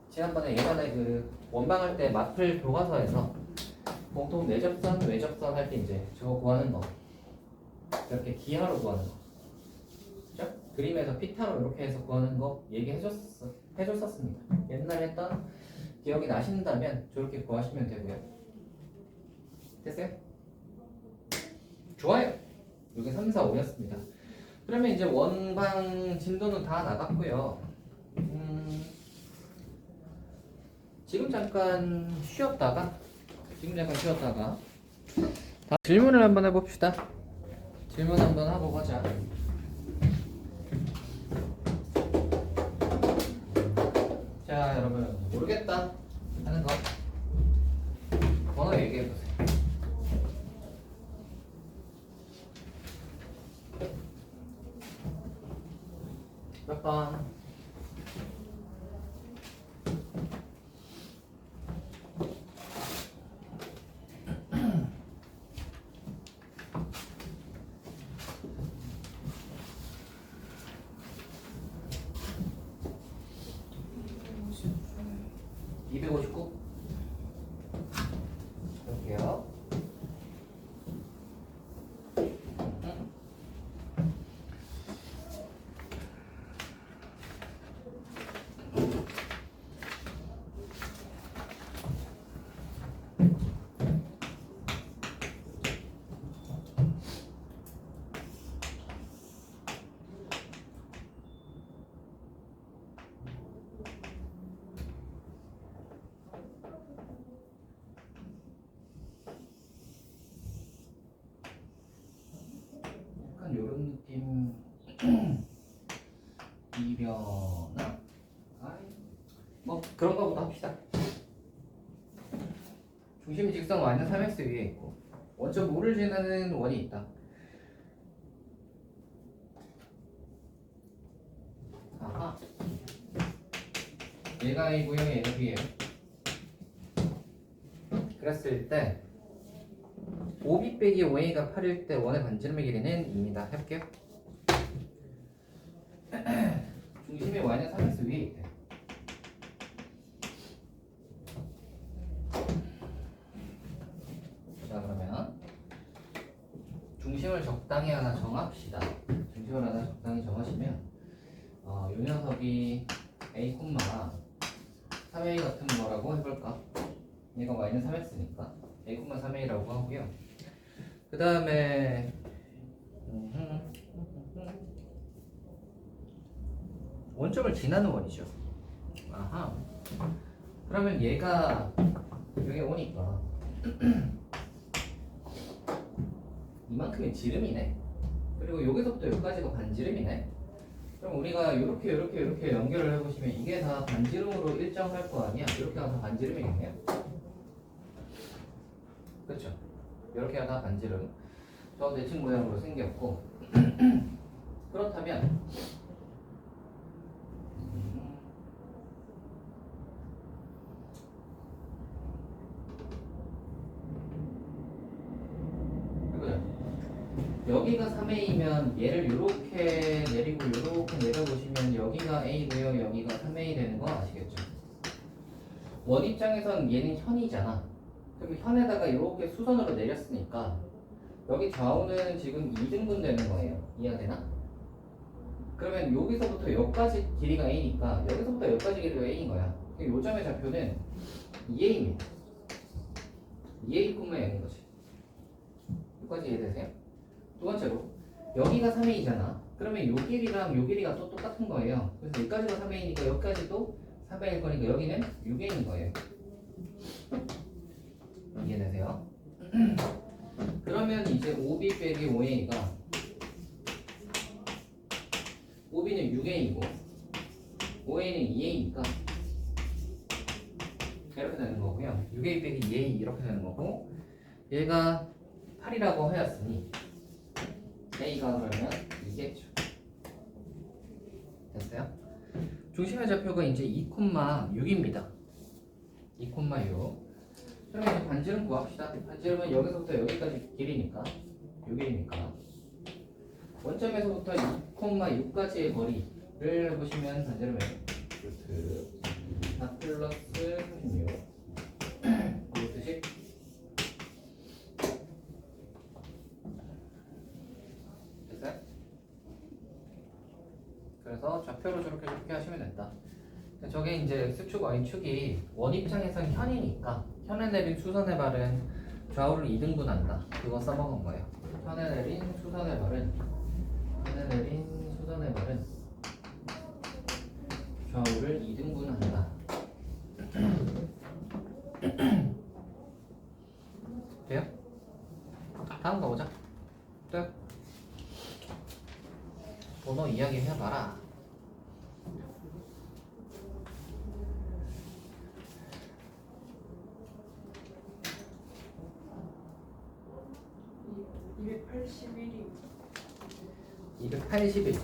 지난번에 예전에 그 원방할 때 마플 교과서에서 공통 내접선, 외접선 할 때 이제 저거 구하는 거 이렇게 기하로 구하는 거 그죠? 그림에서 피타로 이렇게 해서 구하는 거 해줬었습니다. 옛날에 했던 기억이 나신다면 저렇게 구하시면 되고요. 됐어요? 좋아요. 이게 3, 4, 5였습니다. 그러면 이제 원방 진도는 다 나갔고요. 지금 잠깐 쉬었다가 질문을 한번 해봅시다. 질문 한번 하고 가자. 자, 여러분 모르겠다 하는 거 번호 얘기해보세요. 몇 번? (259) 볼게요. 약간 요런 느낌 이려나? 뭐 그런 거부터 합시다. 중심이 직선 y는 3x 위에 있고 원점 5를 지나는 원이 있다. 아하. 얘가 A고요, 얘가 B예요. 그랬을 때 5b 빼기 5a가 8일 때 원의 반지름의 길이는 2입니다. 해볼게요. 중심이 y는 3x 위에 있대. 자, 그러면 중심을 적당히 하나 정합시다. 중심을 하나 적당히 정하시면 요 녀석이 a, 3a 같은 거라고 해볼까? 얘가 y는 3x니까 a, 3a라고 하고요. 그 다음에 원점을 지나는 원이죠. 아하. 그러면 얘가 여기 오니까 이만큼의 지름이네. 그리고 여기서부터 여기까지가 반지름이네. 그럼 우리가 이렇게 연결을 해보시면 이게 다 반지름으로 일정할 거 아니야? 이렇게가 다 반지름이겠네요. 그렇죠? 이렇게가 다 반지름. 저 대칭 모양으로 생겼고 그렇다면 여기가 3a이면 얘를 이렇게 내리고 이렇게 내려보시면 여기가 a고요, 여기가 3a 되는 거 아시겠죠? 원 입장에선 얘는 현이잖아. 그럼 현에다가 이렇게 수선으로 내렸으니까 여기 좌우는 지금 2등분 되는 거예요. 이해되나? 그러면 여기서부터 여기까지 길이가 a니까 여기서부터 여기까지 길이가 a인 거야. 이 점의 좌표는 2a입니다. 2a, 0인 거지. 여기까지 이해되세요? 두 번째로 여기가 3a잖아. 그러면 요 길이랑 요 길이가 또 똑같은 거예요. 그래서 여기까지가 3a니까 여기까지도 3a일 거니까 여기는 6a인 거예요. 이해되세요? 그러면 이제 5b 빼기 5a가 5b는 6a이고 5a는 2a니까 이렇게 되는 거고요. 6a 빼기 2a 이렇게 되는 거고 얘가 8이라고 하였으니 a가 그러면 2겠죠. 됐어요? 중심의 좌표가 이제 2,6입니다. 2,6. 그럼 이제 반지름 구합시다. 반지름은 여기서부터 여기까지 길이니까 6이니까 원점에서부터 2,6까지의 거리를 해보시면 반지름은 루트 4 플러스 36 루트 10. 그래서 좌표로 저렇게 하시면 된다. 저게 이제 X축, Y축이 원 입장에선 현이니까 현에 내린 수선의 발은 좌우를 2등분한다. 그거 써먹은 거예요. 현에 내린 수선의 발은 좌우를 2등분한다. 돼요? 다음 가보자. 또 번호 이야기 해봐라. (281이) 281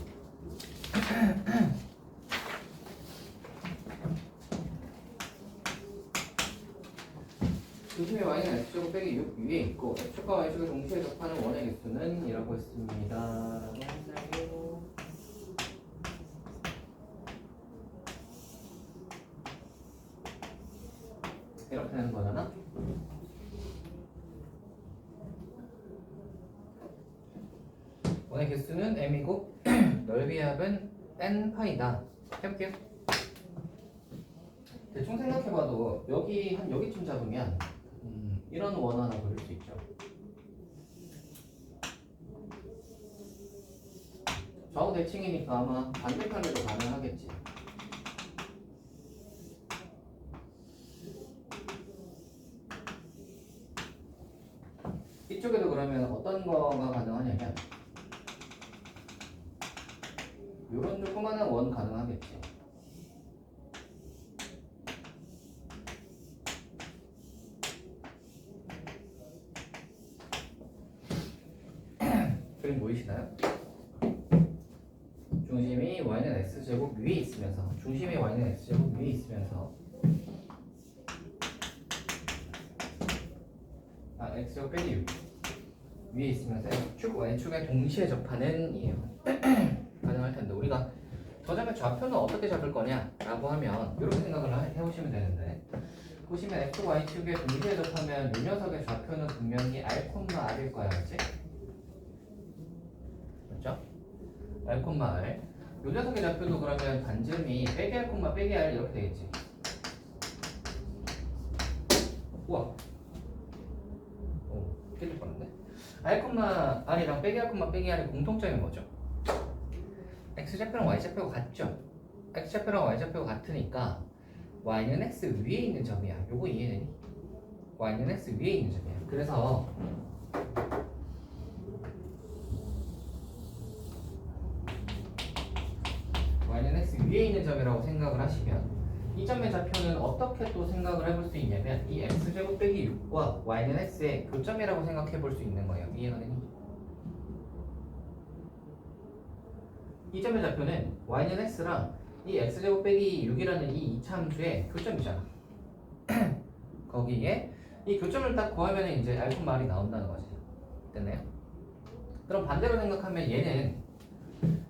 x제곱 빼기 6 위에 있고 x축과 y축을 동시에 접하는 원의 개수는 이라고 했습니다. 라고 한다고 이렇게 되는 거잖아. 원의 개수는 m이고 넓이 합은 n 파이다. 해볼게요. 대충 생각해봐도 여기 한 여기쯤 잡으면 이런 원 하나 그릴 수 있죠. 좌우 대칭이니까 아마 반대편에도 가능하겠지. 이쪽에도 그러면 어떤 거가 가능하냐면 이런 조그마한 원 가능하겠지. 그림 보이시나요? 중심이 y는 x제곱 위에 있으면서 중심이 y는 x제곱 위에 있으면서 x제곱 빼기 6 위에 있으면서 x축 y축에 동시에 접하는 이에요. 가능할 텐데 우리가 저 점의 좌표는 어떻게 잡을 거냐 라고 하면 이렇게 생각을 해보시면 되는데 보시면 x, y축에 동시에 접하면 이 녀석의 좌표는 분명히 r,r일 거야, 그렇지? 맞죠? r, r. 이 녀석의 좌표도 그러면 반지름이 빼기 r, 빼기 r 이렇게 되겠지. 우와. 오, 깨질 뻔했네. r, r이랑 빼기 r, 빼기 r의 공통점이 뭐죠? x좌표랑 y좌표가 같죠? x좌표랑 y좌표가 같으니까 y는 x 위에 있는 점이야. 요거 이해되니? y는 x 위에 있는 점이야. 그래서 y는 x 위에 있는 점이라고 생각을 하시면 이 점의 좌표는 어떻게 또 생각을 해볼 수 있냐면 이 x제곱 빼기 6과 y는 x의 교점이라고 생각해 볼 수 있는 거예요. 이해가 되니? 이 점의 좌표는 y는 x랑 이 x제곱 빼기 6이라는 이 이차함수의 교점이잖아. 거기에 이 교점을 딱 구하면 이제 r, r이 나온다는 거지. 됐나요? 그럼 반대로 생각하면 얘는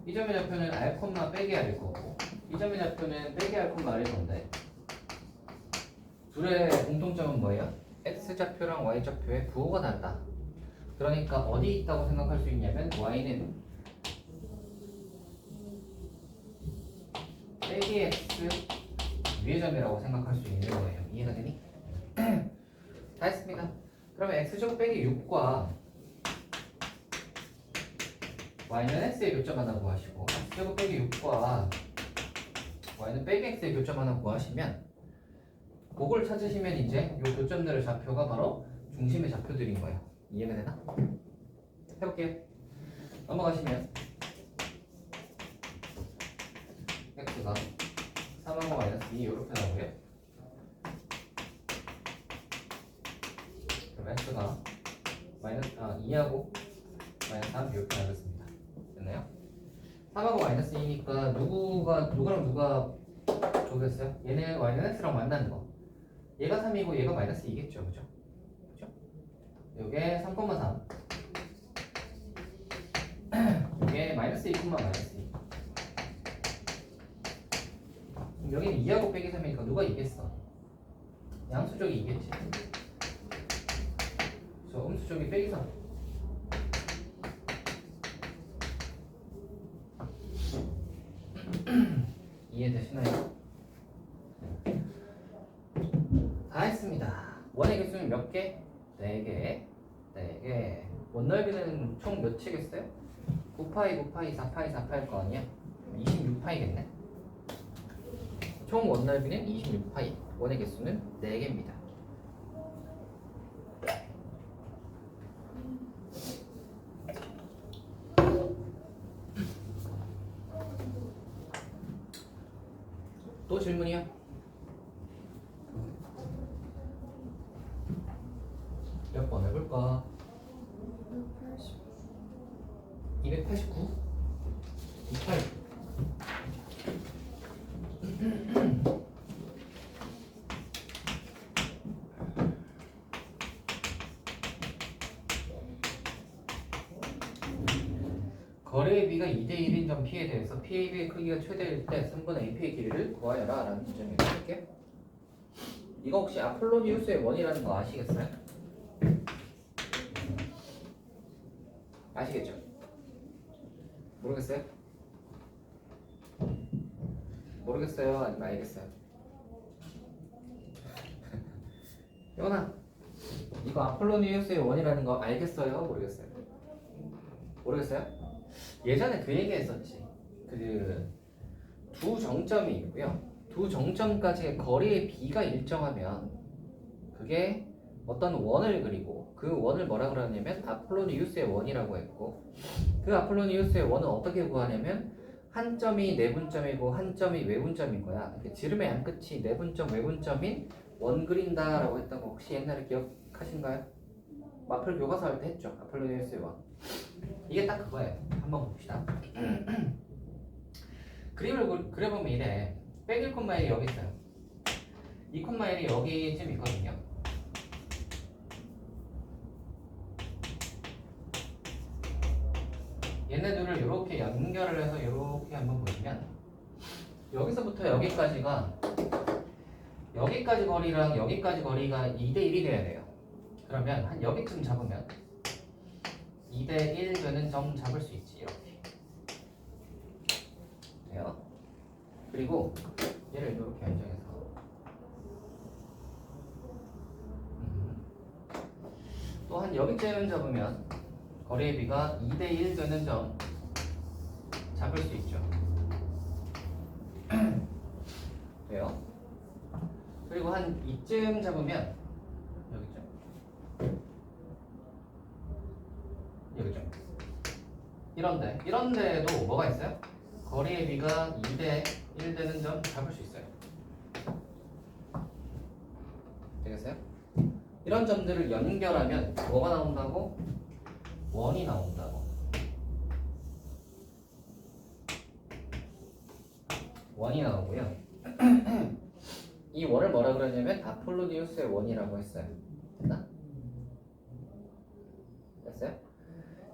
이 점의 좌표는 r, 빼기 r일 거고 이 점의 좌표는 빼기 r, r일 건데 둘의 공통점은 뭐예요? x좌표랑 y좌표의 부호가 다르다. 그러니까 어디 있다고 생각할 수 있냐면 y는 빼기 x 위의 점이라고 생각할 수 있는 거예요. 이해가 되니? 다 했습니다. 그러면 x제곱 빼기 6과 y는 x의 교점 하나 구하시고 x제곱 빼기 6과 y는 빼기 x의 교점 하나 구하시면 그걸 찾으시면 이제 이 교점들의 좌표가 바로 중심의 좌표들인 거예요. 이해가 되나? 해볼게요. 넘어가시면 x가 3하고 마이너스 2 이렇게 나오고요. 그럼 x가 2하고 마이너스 3 이렇게 나겠습니다. 됐나요? 3하고 마이너스 2니까 누구랑 누가 조겠어요? 얘는 y는 x랑 만나는 거. 얘가 3이고 얘가 마이너스 2겠죠, 그죠? 그죠? 요게 3,3. 요게 마이너스 2, 마이너스 2. 여기는 2하고 빼기 3이니까 누가 이겼어? 양수 쪽이 이겼지. 저 음수 쪽이 빼기 3. 이해되시나요? 다 했습니다. 원의 개수는 몇 개? 4개. 4개. 원 넓이는 총 몇이겠어요? 9파이, 9파이, 4파이, 4파일 거 아니야? 26파이겠네. 총 원 넓이는 26파이. 원의 개수는 4개입니다. 또 질문이요? 몇 번 해볼까? 289? 28. 거래의 비가 2대1인 점 P에 대해서 PAB의 크기가 최대일 때 3분의 AP의 길이를 구하여라 라는 문제입니다. 할게요. 이거 혹시 아폴로니우스의 원이라는 거 아시겠어요? 아시겠죠? 모르겠어요? 모르겠어요? 아니면 알겠어요? 영아, 이거 아폴로니우스의 원이라는 거 알겠어요? 모르겠어요? 모르겠어요? 예전에 그 얘기 했었지. 두 정점이 있고요. 두 정점까지의 거리의 비가 일정하면 그게 어떤 원을 그리고 그 원을 뭐라 그러냐면 아폴로니우스의 원이라고 했고, 그 아폴로니우스의 원은 어떻게 구하냐면 한 점이 내분점이고 한 점이 외분점인 거야. 이렇게 지름의 양 끝이 내분점 외분점인 원 그린다라고 했던 거 혹시 옛날에 기억하신가요? 마플 교과서 할 때 했죠. 아폴로니우스의 원. 이게 딱 그거예요. 한번 봅시다. 그림을 그려보면 이래. 백 1,1이 여기 있어요. 2,1이 여기쯤 있거든요. 얘네들을 이렇게 연결을 해서 이렇게 한번 보시면 여기서부터 여기까지 거리랑 여기까지 거리가 2대1이 돼야 돼요. 그러면 한 여기쯤 잡으면 2대1 되는 점 잡을 수 있지. 이렇게 돼요. 그리고 얘를 이렇게 안정해서 또 한 여기쯤 잡으면 거리의 비가 2대1 되는 점 잡을 수 있죠. 돼요. 그리고 한 이쯤 잡으면 여기죠. 이런데도 뭐가 있어요? 거리의 비가 2대1 되는 점 잡을 수 있어요. 되겠어요? 이런 점들을 연결하면 뭐가 나온다고? 원이 나온다고. 원이 나오고요. 이 원을 뭐라 그러냐면 아폴로니우스의 원이라고 했어요. 됐나? 됐어요?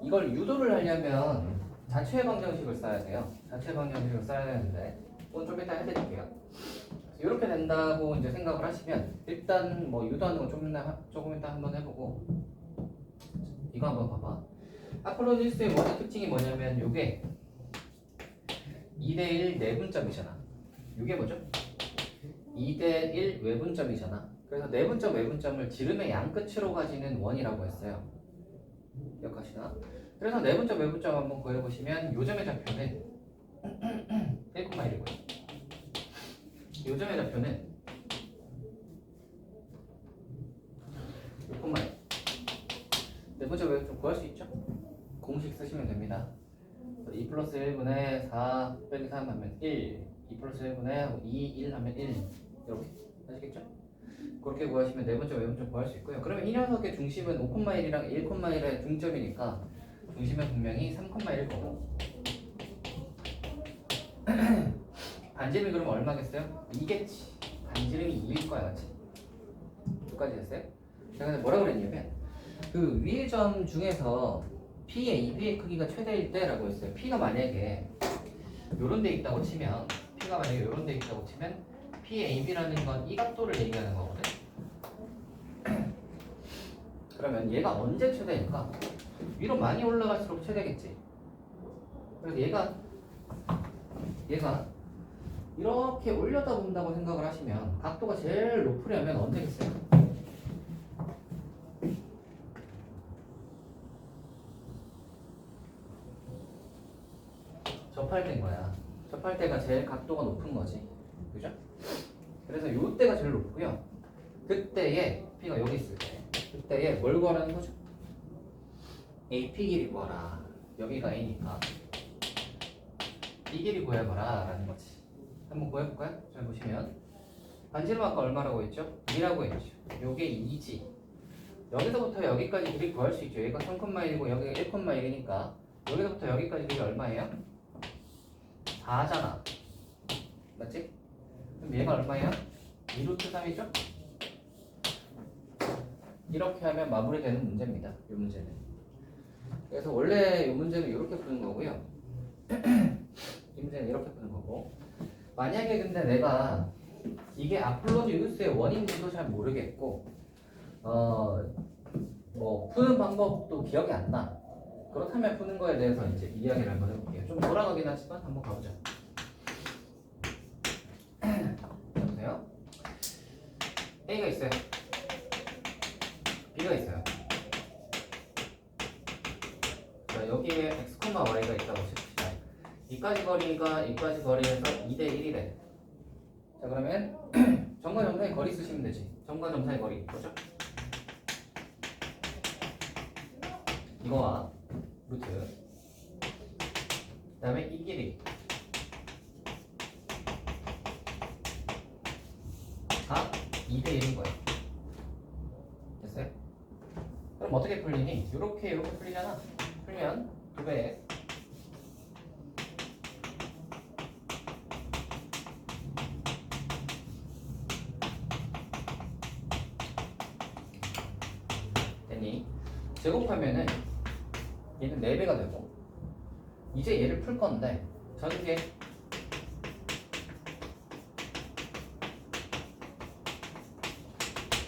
이걸 유도를 하려면 자체 방정식을 써야 돼요. 자체 방정식을 써야 되는데 그건 좀 이따 해드릴게요. 이렇게 된다고 이제 생각을 하시면 일단 뭐 유도하는 건 조금 이따 한번 해보고, 이거 한번 봐봐. 아폴로니우스의 원의 특징이 뭐냐면 요게 2대1 내분점이잖아. 이게 뭐죠? 2대1 외분점이잖아. 그래서 내분점 외분점을 지름의 양 끝으로 가지는 원이라고 했어요. 기억하시나? 그래서 내분점 외분점 한번 구해보시면 요점의 좌표는 1,1이고요. 요점의 좌표는 6,1. 내분점 외분점 구할 수 있죠? 공식 쓰시면 됩니다. 2 플러스 1분의 4 빼기 3 하면 1, 2 플러스 1분의 2, 1 하면 1, 이렇게 아시겠죠? 그렇게 구하시면 내분점 외분점 구할 수 있고요. 그러면 이 녀석의 중심은 5,1이랑 1,1의 중점이니까 중심은 분명히 3,1일 거고 반지름이 그러면 얼마겠어요? 2겠지. 반지름이 2일 거야, 맞지? 여기까지 됐어요? 제가 뭐라 그랬냐면 그 위의 점 중에서 P의 B의 크기가 최대일 때라고 했어요. P가 만약에 요런 데 있다고 치면 P의 AB라는 건 이 각도를 얘기하는 거거든. 그러면 얘가 언제 최대일까? 위로 많이 올라갈수록 최대겠지. 그래서 얘가 이렇게 올려다 본다고 생각을 하시면 각도가 제일 높으려면 언제겠어요? 접할 때인 거야. 접할 때가 제일 각도가 높은 거지. 그죠? 그래서 요때가 제일 높고요. 그때에 P가 여기 있을 때 그때에 뭘 구하라는 거죠? AP 길이 구하라. 여기가 A니까 이 길이 구해봐라 라는 거지. 한번 구해볼까요? 잘 보시면 반지름 아까 얼마라고 했죠? 2라고 했죠. 요게 2지. 여기서부터 여기까지 길이 구할 수 있죠. 얘가 3,1이고 여기가 1,1이니까 여기서부터 여기까지 길이 얼마예요? 4잖아. 맞지? 그럼 얘가 얼마야? 2루트 3이죠? 이렇게 하면 마무리되는 문제입니다. 이 문제는. 그래서 원래 이 문제는 이렇게 푸는 거고요. 이 문제는 이렇게 푸는 거고. 만약에 근데 내가 이게 아폴로니우스의 원인지도 잘 모르겠고 뭐 푸는 방법도 기억이 안 나. 그렇다면 푸는 거에 대해서 이제 이야기를 한번 해볼게요. 좀 돌아가긴 하지만 한번 가보자. 보세요. A가 있어요. B가 있어요. 자, 여기에 x, y가 있다고 칩시다. 이까지 거리가 이까지 거리에서 2대 1이래. 자, 그러면 점과 점 사이 거리 쓰시면 되지. 점과 점 사이 거리 뭐죠? 이거와 루트 그 다음에 이 길이 다 2대 1인 거예요. 됐어요? 그럼 어떻게 풀리니? 이렇게 풀리잖아. 풀면 2배 됐니? 제곱하면은 얘는 4배가 되고 이제 얘를 풀 건데 전개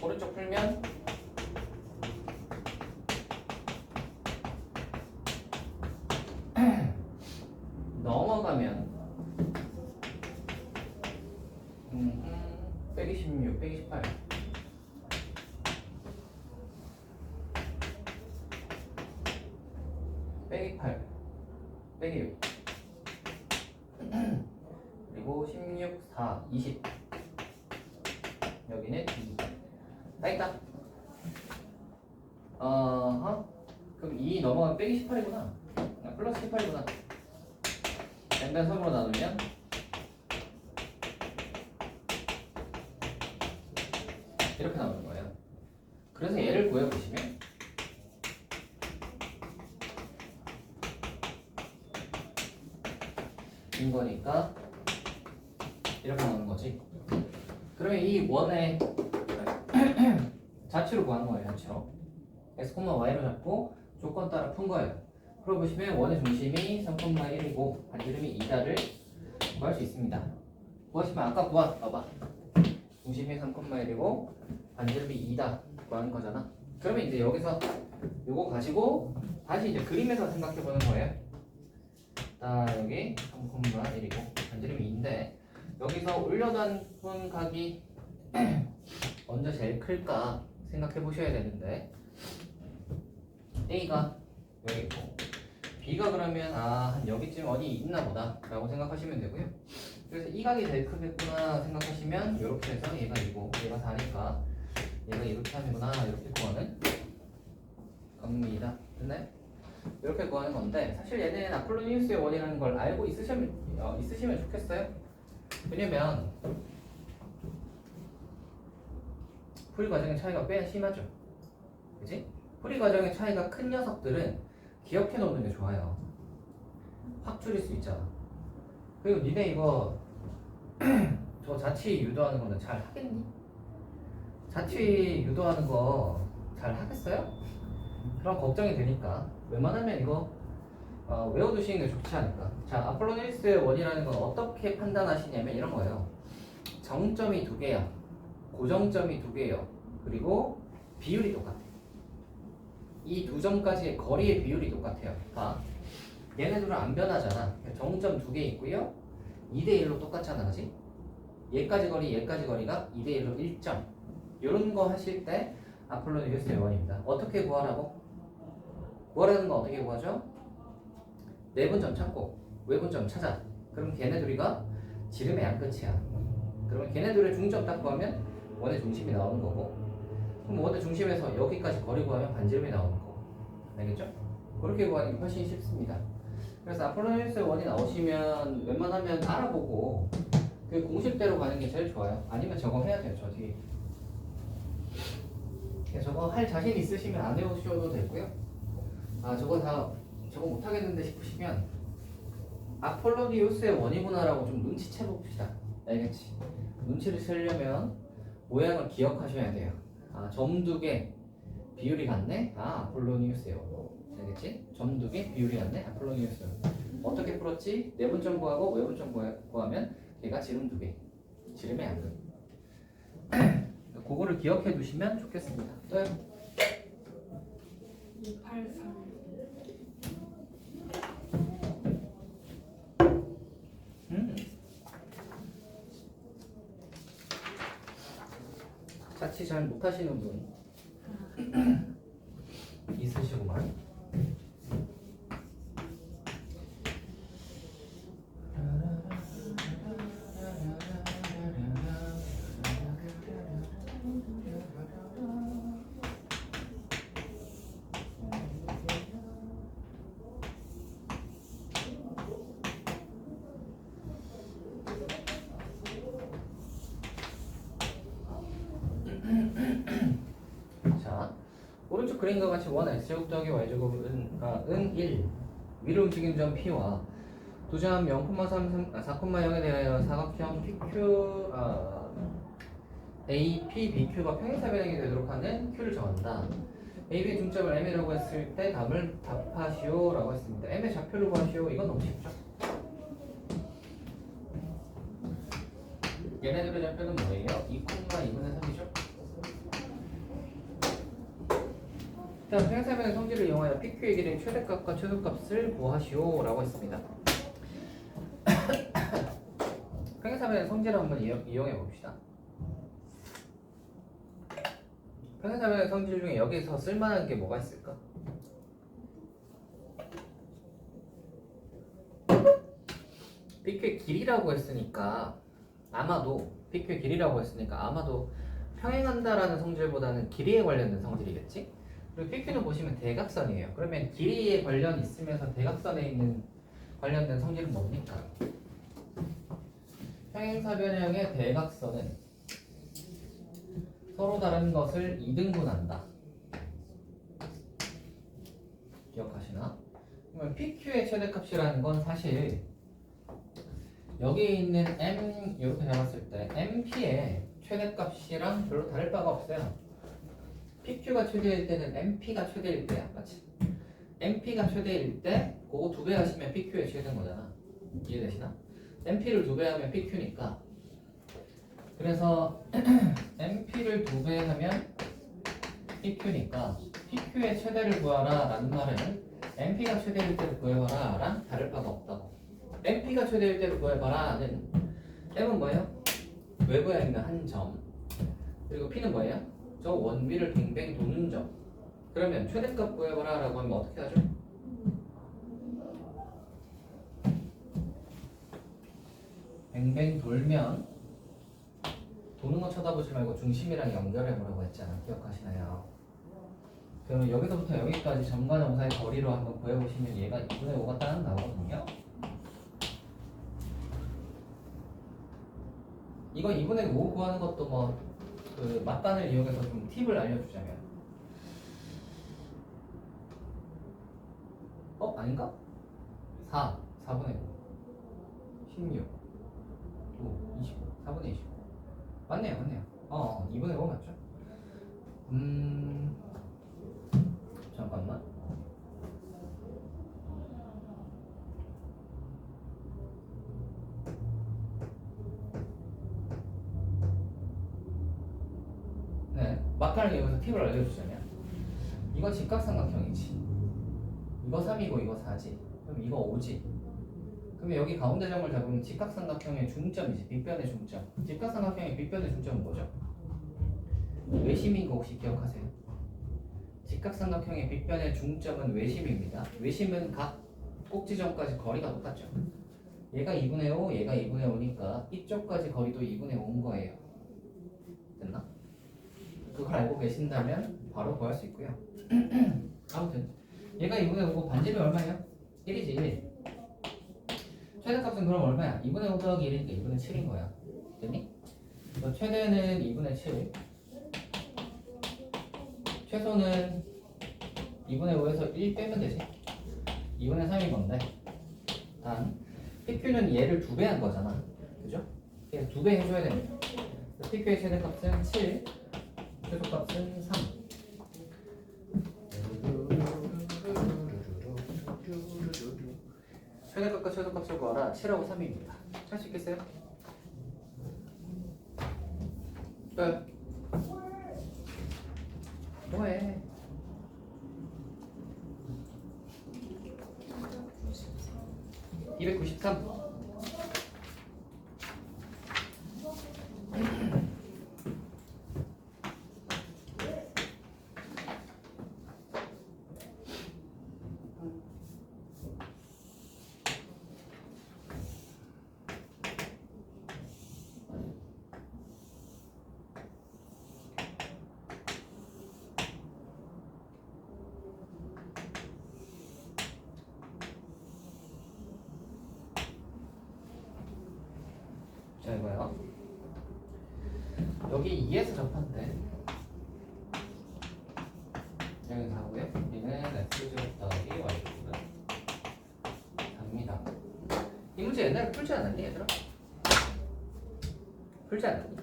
오른쪽 풀면 넘어가면 126, 128 128 126 그리고 16, 4, 20 여기는 2 다 있다. 그럼 2 넘어가면 빼기 18이구나. 플러스 18이구나. 양변 3으로 나누면 이렇게 나오는 거예요. 그래서 얘를 구해보시면 인 거니까 이렇게 나오는 거지. 그러면 이 원의 자취로 구하는 거예요. 자취로 x, y로 잡고 조건 따라 푼 거예요. 그러고 보시면 원의 중심이 3,1이고 반지름이 2다를 구할 수 있습니다. 구하시면 아까 봐봐. 중심이 3,1이고 반지름이 2다 구하는 거잖아. 그러면 이제 여기서 요거 가지고 다시 이제 그림에서 생각해 보는 거예요. 여기 3,1이고 반지름이 2인데 여기서 올려둔 각이 언제 제일 클까 생각해 보셔야 되는데 A가 여기 있고 B가 그러면 한 여기쯤 어디 있나 보다 라고 생각하시면 되고요. 그래서 이 각이 제일 크겠구나 생각하시면 이렇게 해서 얘가 2고 얘가 4니까 얘가 이렇게 하는구나 이렇게 구하는 겁니다. 됐나요? 이렇게 구하는 건데 사실 얘는 아폴로니우스의 원이라는 걸 알고 있으시면 좋겠어요. 왜냐면 풀이 과정의 차이가 꽤 심하죠. 그치? 풀이 과정의 차이가 큰 녀석들은 기억해 놓는 게 좋아요. 확 줄일 수 있잖아. 그리고 니네 이거 저 자취 유도하는 거는 잘 하겠니? 자취 유도하는 거 잘 하겠어요? 그런 걱정이 되니까 웬만하면 이거 외워두시는 게 좋지 않을까. 자, 아폴로니우스의 원이라는 건 어떻게 판단하시냐면 이런 거예요. 정점이 2개야. 고정점이 2개예요. 그리고 비율이 똑같아. 이 두 점까지의 거리의 비율이 똑같아요. 봐. 얘네들은 안 변하잖아. 정점 2개 있고요. 2대1로 똑같잖아. 그치? 얘까지 거리가 2대1로 1점. 이런 거 하실 때 아폴로니우스의 원입니다. 어떻게 구하라고? 구하라는 건 어떻게 구하죠? 내분점 찾고 외분점 찾아. 그럼 걔네 둘이가 지름의 양끝이야. 그러면 걔네 둘의 중점 딱 구하면 원의 중심이 나오는 거고, 그럼 원의 중심에서 여기까지 거리 구하면 반지름이 나오는 거고. 알겠죠? 그렇게 구하는 게 훨씬 쉽습니다. 그래서 아폴로니우스의 원이 나오시면 웬만하면 알아보고 그 공식대로 가는 게 제일 좋아요. 아니면 저거 해야 돼요. 저 뒤에 저거 할 자신 있으시면 안 해오셔도 되고요. 저거 못하겠는데 싶으시면 아폴로니우스의 원이구나라고 좀 눈치채 봅시다. 알겠지? 눈치를 채려면 모양을 기억하셔야 돼요. 점 2개 비율이 같네? 아폴로니우스의 원. 알겠지? 점 2개 비율이 같네? 아폴로니우스의 원. 어떻게 풀었지? 내분점 구하고 외분점 구하면 걔가 지름 2배. 지름의 양분. 그거를 기억해 두시면 좋겠습니다. 또요? 283. 자취 잘 못하시는 분 있으시구만. 자, 오른쪽 그림과 같이 원 x제곱 더하기 y제곱은 은 1. 위로 움직이는 점 P와 두 점 0,3, 4,0에 대하여 사각형 PQ AP, BQ가 평행사변형이 되도록 하는 Q를 정한다. AB의 중점을 M이라고 했을 때 답하시오라고 했습니다. M의 좌표를 구하시오. 이건 너무 쉽죠? 얘네들의 좌표는 뭐예요? 2,2분의 3이죠? 다음 평행사변의 성질을 이용하여 PQ의 길이의 최대값과 최소값을 구하시오라고 했습니다. 평행사변의 성질을 한번 이용해 봅시다. 평행사변의 성질 중에 여기서 쓸만한 게 뭐가 있을까? PQ의 길이라고 했으니까 아마도 PQ의 길이라고 했으니까 아마도 평행한다라는 성질보다는 길이에 관련된 성질이겠지? 그리고 PQ는 보시면 대각선이에요. 그러면 길이에 관련이 있으면서 대각선에 있는 관련된 성질은 뭡니까? 평행사변형의 대각선은 서로 다른 것을 2등분한다. 기억하시나? 그러면 PQ의 최대값이라는 건 사실 여기 있는 M 이렇게 잡았을 때 MP의 최대값이랑 별로 다를 바가 없어요. PQ가 최대일 때는 MP가 최대일 때야, 맞지? MP가 최대일 때 그거 2배 하시면 PQ의 최대인 거잖아. 이해되시나? MP를 2배 하면 PQ니까. 그래서 MP를 2배 하면 PQ니까 PQ의 최대를 구하라 라는 말은 MP가 최대일 때를 구해봐라 랑 다를 바가 없다고. MP가 최대일 때를 구해봐라는 M은 뭐예요? 외부에 있는 한 점. 그리고 P는 뭐예요? 저 원위를 뱅뱅 도는 점. 그러면 최대값 구해봐라 라고 하면 어떻게 하죠? 뱅뱅 돌면 도는 거 쳐다보지 말고 중심이랑 연결해보라고 했잖아. 기억하시나요? 그러면 여기서부터 여기까지 점과 점사의 거리로 한번 구해보시면 얘가 2분의 5가 딱 나오거든요. 이거 2분의 5 구하는 것도 뭐 그 맞단을 이용해서 좀 팁을 알려주자면 아닌가? 4분의 5 16 5 25 4분의 25 맞네요 2분의 5 맞죠? 잠깐만. 네, 막판을 이용해서 팁을 알려주자면 이거 직각삼각형이지. 이거 3이고 이거 4지. 그럼 이거 5지. 그러면 여기 가운데 점을 잡으면 직각삼각형의 중점이지. 빗변의 중점. 직각삼각형의 빗변의 중점은 뭐죠? 외심인 거 혹시 기억하세요? 직각삼각형의 빗변의 중점은 외심입니다. 외심은 각 꼭지점까지 거리가 똑같죠. 얘가 2분의 5, 얘가 2분의 5니까 이쪽까지 거리도 2분의 5인 거예요. 됐나? 그걸 알고 계신다면 바로 구할 수 있고요. 아무튼 얘가 2분의 5고 반지름이 얼마예요? 1이지 1. 최대값은 그럼 얼마야? 2분의 5 더하기 1이니까 2분의 7인 거야. 됐니? 최대는 2분의 7. 최소는 2분의 5에서 1 빼면 되지. 2분의 3인 건데 단 PQ는 얘를 2배 한 거잖아. 그죠? 얘를 2배 해줘야 됩니다. PQ의 최대값은 7, 최소값은 3. 최대값과 최소값을 구하라. 7하고 3입니다. 할 수 있겠어요? 네. 뭐해? 293. 자, 이거요. 여기 2에서 접한대. 여기 4고요. 얘는 x제곱 더하기 y제곱은 4입니다. 이 문제 옛날에 풀지 않았니, 얘들아? 풀지 않았니?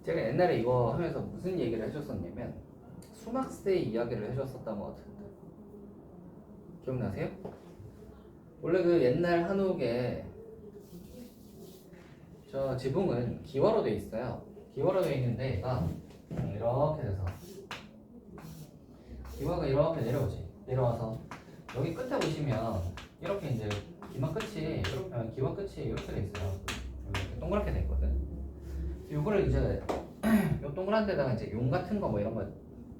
제가 옛날에 이거 하면서 무슨 얘기를 해줬었냐면 수막세의 이야기를 해줬었던 것 같은데 기억나세요? 원래 그 옛날 한옥에 저 지붕은 기와로 돼 있어요. 기와로 돼 있는데 얘가 이렇게 돼서 기와가 이렇게 내려오지. 내려와서 여기 끝에 보시면 이렇게 이제 기마 끝이 이렇게 기와 끝이 이렇게 돼 있어요. 이렇게 동그랗게 돼 있거든. 요거를 이제 요 동그란 데다가 이제 용 같은 거 뭐 이런 거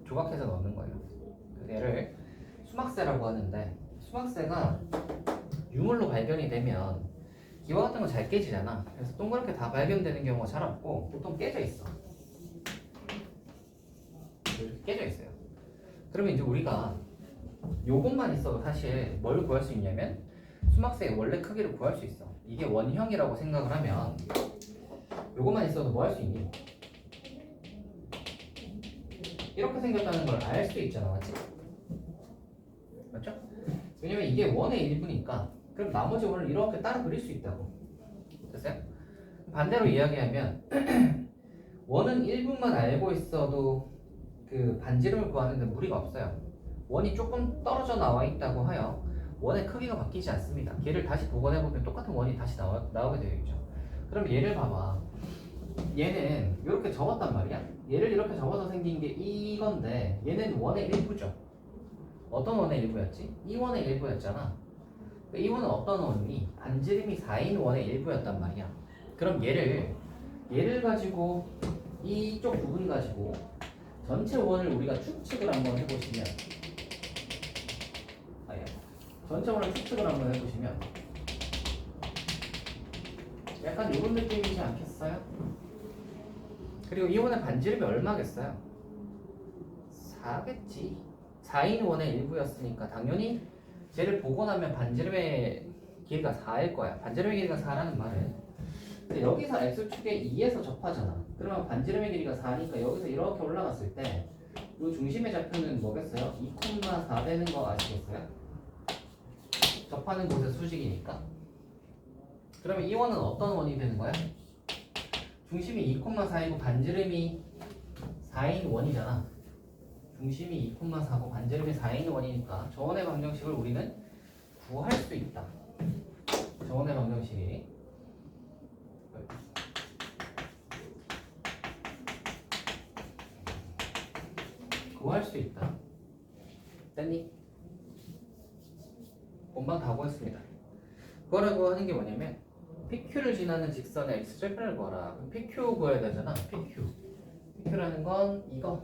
조각해서 넣는 거예요. 그래서 얘를 수막세라고 하는데 수막세가 유물로 발견이 되면 기와 같은 거 잘 깨지잖아. 그래서 동그랗게 다 발견되는 경우가 잘 없고 보통 깨져 있어. 이렇게 깨져 있어요. 그러면 이제 우리가 요것만 있어도 사실 뭘 구할 수 있냐면 수막세의 원래 크기를 구할 수 있어. 이게 원형이라고 생각을 하면 요것만 있어도 뭐 할 수 있니? 이렇게 생겼다는 걸 알 수 있잖아, 맞지? 맞죠? 왜냐면 이게 원의 일부니까 그럼 나머지 원을 이렇게 따라 그릴 수 있다고. 됐어요? 반대로 이야기하면 원은 일부만 알고 있어도 그 반지름을 구하는데 무리가 없어요. 원이 조금 떨어져 나와 있다고 하여 원의 크기가 바뀌지 않습니다. 얘를 다시 복원해보면 똑같은 원이 다시 나오게 되어 있죠. 그럼 얘를 봐봐. 얘는 이렇게 접었단 말이야. 얘를 이렇게 접어서 생긴 게 이건데 얘는 원의 일부죠. 어떤 원의 일부였지? 이 원의 일부였잖아. 이 원은 어떤 원이? 반지름이 4인 원의 일부였단 말이야. 그럼 얘를 가지고 이쪽 부분 가지고 전체 원을 우리가 추측을 한번 해보시면 전체 원을 추측을 한번 해보시면 약간 이런 느낌이지 않겠어요? 그리고 이 원의 반지름이 얼마겠어요? 4겠지. 4인 원의 일부였으니까 당연히 쟤를 복원하면 반지름의 길이가 4일 거야. 반지름의 길이가 4라는 말은 근데 여기서 x축에 2에서 접하잖아. 그러면 반지름의 길이가 4니까 여기서 이렇게 올라갔을 때 이 중심의 좌표는 뭐겠어요? 2,4 되는 거 아시겠어요? 접하는 곳의 수직이니까. 그러면 이 원은 어떤 원이 되는 거야? 중심이 2,4이고 반지름이 4인 원이잖아. 중심이 2,4고 반지름이 4인 원이니까 저원의 방정식을 우리는 구할 수 있다. 저원의 방정식이 구할 수 있다. 됐니? 본방 다 구했습니다. 그거라고 하는 게 뭐냐면 PQ를 지나는 직선의 x절편을 구하라. 그럼 PQ 구해야 되잖아. PQ라는 건 이거.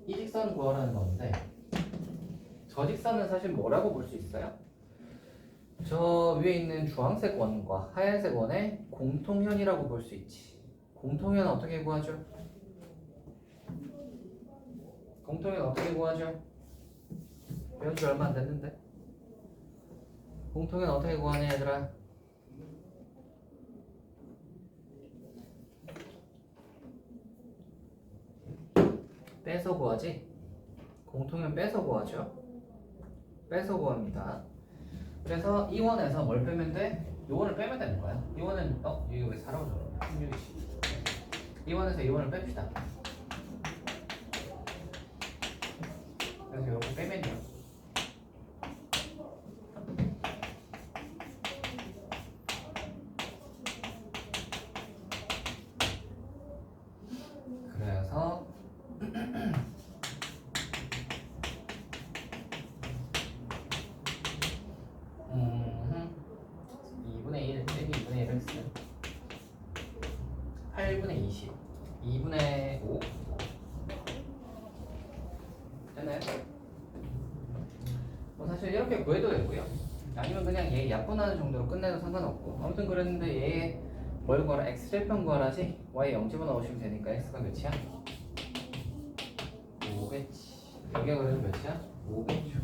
이 직선 구하라는 건데 저 직선은 사실 뭐라고 볼 수 있어요? 저 위에 있는 주황색 원과 하얀색 원의 공통현이라고 볼 수 있지. 공통현 어떻게 구하죠? 공통현 어떻게 구하죠? 배운 지 얼마 안 됐는데 공통현 어떻게 구하냐 얘들아? 빼서 구하지? 공통현 빼서 구하죠? 빼서 구합니다. 그래서 이 원에서 뭘 빼면 돼? 이 원을 빼면 되는 거야. 이 원은 이거 왜 4라고 적었냐? 16이지. 이 원에서 이 원을 뺍시다. 그래서 이렇게 빼면요 7분의 20 2분의 5 됐나요? 뭐 사실 이렇게 구해도 되고요. 아니면 그냥 얘 약분하는 정도로 끝내도 상관없고 아무튼 그랬는데 얘 뭘 구하라? x제편 구하라지? y 0 집어넣으시면 되니까 x가 몇이야? 5겠지. 여기가 그래서 몇이야? 5겠죠.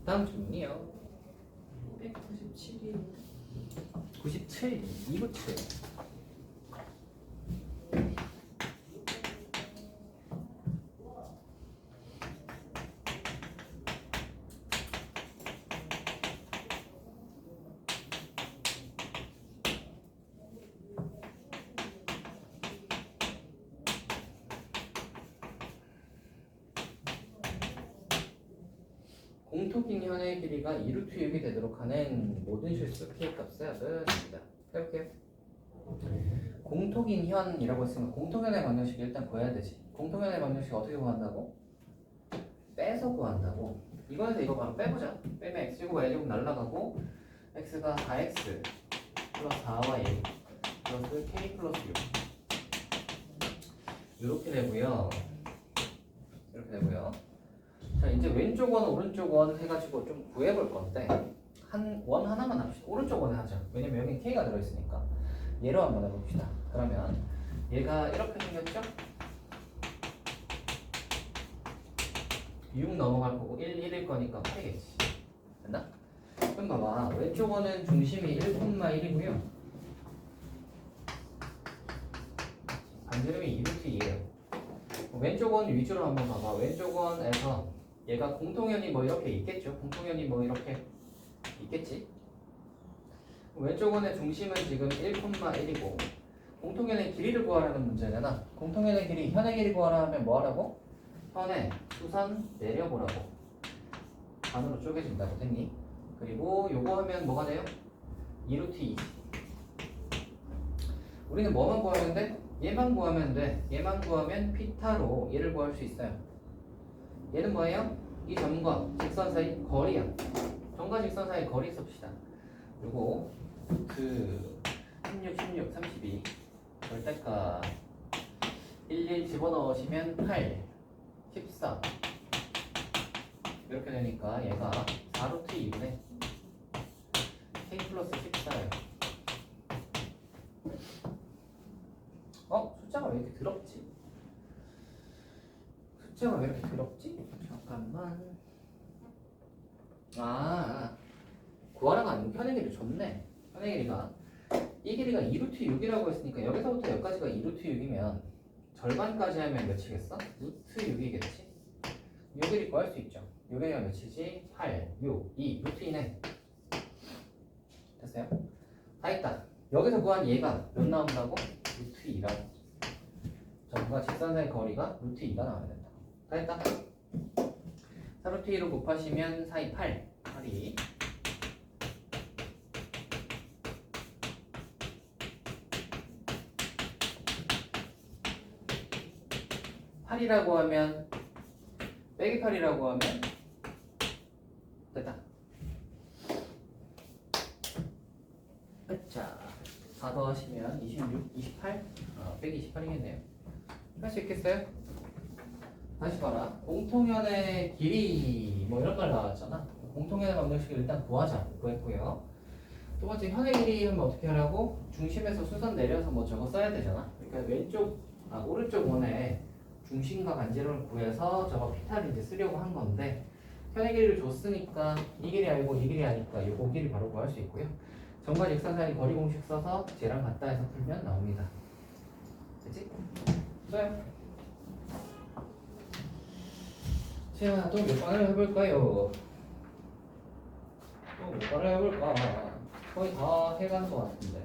다음 질문이요. 197이 97, 297. 공통인 현의 길이가 2루트 6이 되도록 하는 모든 실수 k 값의 합은입니다. 해볼게요. 공통인 현이라고 했으면 공통현의 방정식 일단 구해야 되지. 공통현의 방정식 어떻게 구한다고? 빼서 구한다고. 이거에서 이거 바로 빼보자. 빼면 x제곱 y제곱 날라가고 x가 4x 플러스 4y 플러스 k 플러스 6 이렇게 되고요. 이렇게 되고요. 자 이제 왼쪽 원 오른쪽 원 해가지고 좀 구해볼 건데 원 하나만 합시다. 오른쪽 원에 하자. 왜냐면 여기 k가 들어있으니까. 얘로 한번 해봅시다. 그러면 얘가 이렇게 생겼죠? 6 넘어갈 거고 1일 거니까 8이겠지. 됐나? 그럼 봐봐. 왼쪽 원은 중심이 1,1이고요. 반지름이 2루트이에요. 왼쪽 원 위주로 한번 봐봐. 왼쪽 원에서 얘가 공통현이 뭐 이렇게 있겠죠? 공통현이 뭐 이렇게 있겠지? 왼쪽 원의 중심은 지금 1,1이고 공통현의 길이를 구하라는 문제잖아. 공통현의 길이, 현의 길이 구하라 하면 뭐 하라고? 현의 수선 내려보라고. 반으로 쪼개진다고 됐니? 그리고 요거 하면 뭐가 돼요? 2루트 2. 우리는 뭐만 구하면 돼? 얘만 구하면 돼. 얘만 구하면 피타로 얘를 구할 수 있어요. 얘는 뭐예요? 이 점과 직선 사이 거리야. 점과 직선 사이 거리 씁시다. 요거 그 16, 16, 32 절대값 11 집어넣으시면 8, 14 이렇게 되니까 얘가 4루트 2분의 k 플러스 14예요. 숫자가 왜 이렇게 더럽지? 숫자가 왜 이렇게 더럽지? 잠깐만. 구하라가 아니고 현의 길이 줬네. 현의 길이가 이 길이가 2루트 6이라고 했으니까 여기서부터 여기까지가 2루트 6이면 절반까지 하면 몇이겠어? 루트 6이겠지? 요 길이 구할 수 있죠. 요 길이가 몇이지? 8, 6, 2, 루트 2네. 됐어요? 다 했다. 여기서 구한 얘가 몇 나온다고? 루트 2라고. 점과 직선 사이 거리가 루트 2가 나와야 된다. 다 했다. 4루트 2로 곱하시면 사이 8이 8이라고 하면 빼기 8이라고 하면 됐다. 자, 4 더하시면 26, 28 빼기 28이겠네요. 할 수 있겠어요? 다시 봐라. 공통현의 길이 뭐 이런 걸 나왔잖아. 공통현의 방정식을 일단 구하자. 구했고요. 두 번째 현의 길이 하면 어떻게 하라고? 중심에서 수선 내려서 뭐 저거 써야 되잖아. 그러니까 오른쪽 원에 중심과 간지름을 구해서 저거 피타를 이제 쓰려고 한 건데 현의 길이를 줬으니까 이 길이 알고 이 길이 아니까 요거 길이 바로 구할 수 있고요. 점과 직선 사이 거리 공식 써서 쟤랑 같다 해서 풀면 나옵니다. 됐지? 써요. 자, 또 몇 번을 해볼까요? 또 몇 번을 해볼까? 거의 다 해간 것 같은데.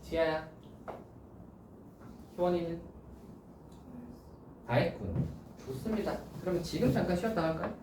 지아야, 효원이는 다 했군. 좋습니다. 그러면 지금 잠깐 쉬었다 할까요?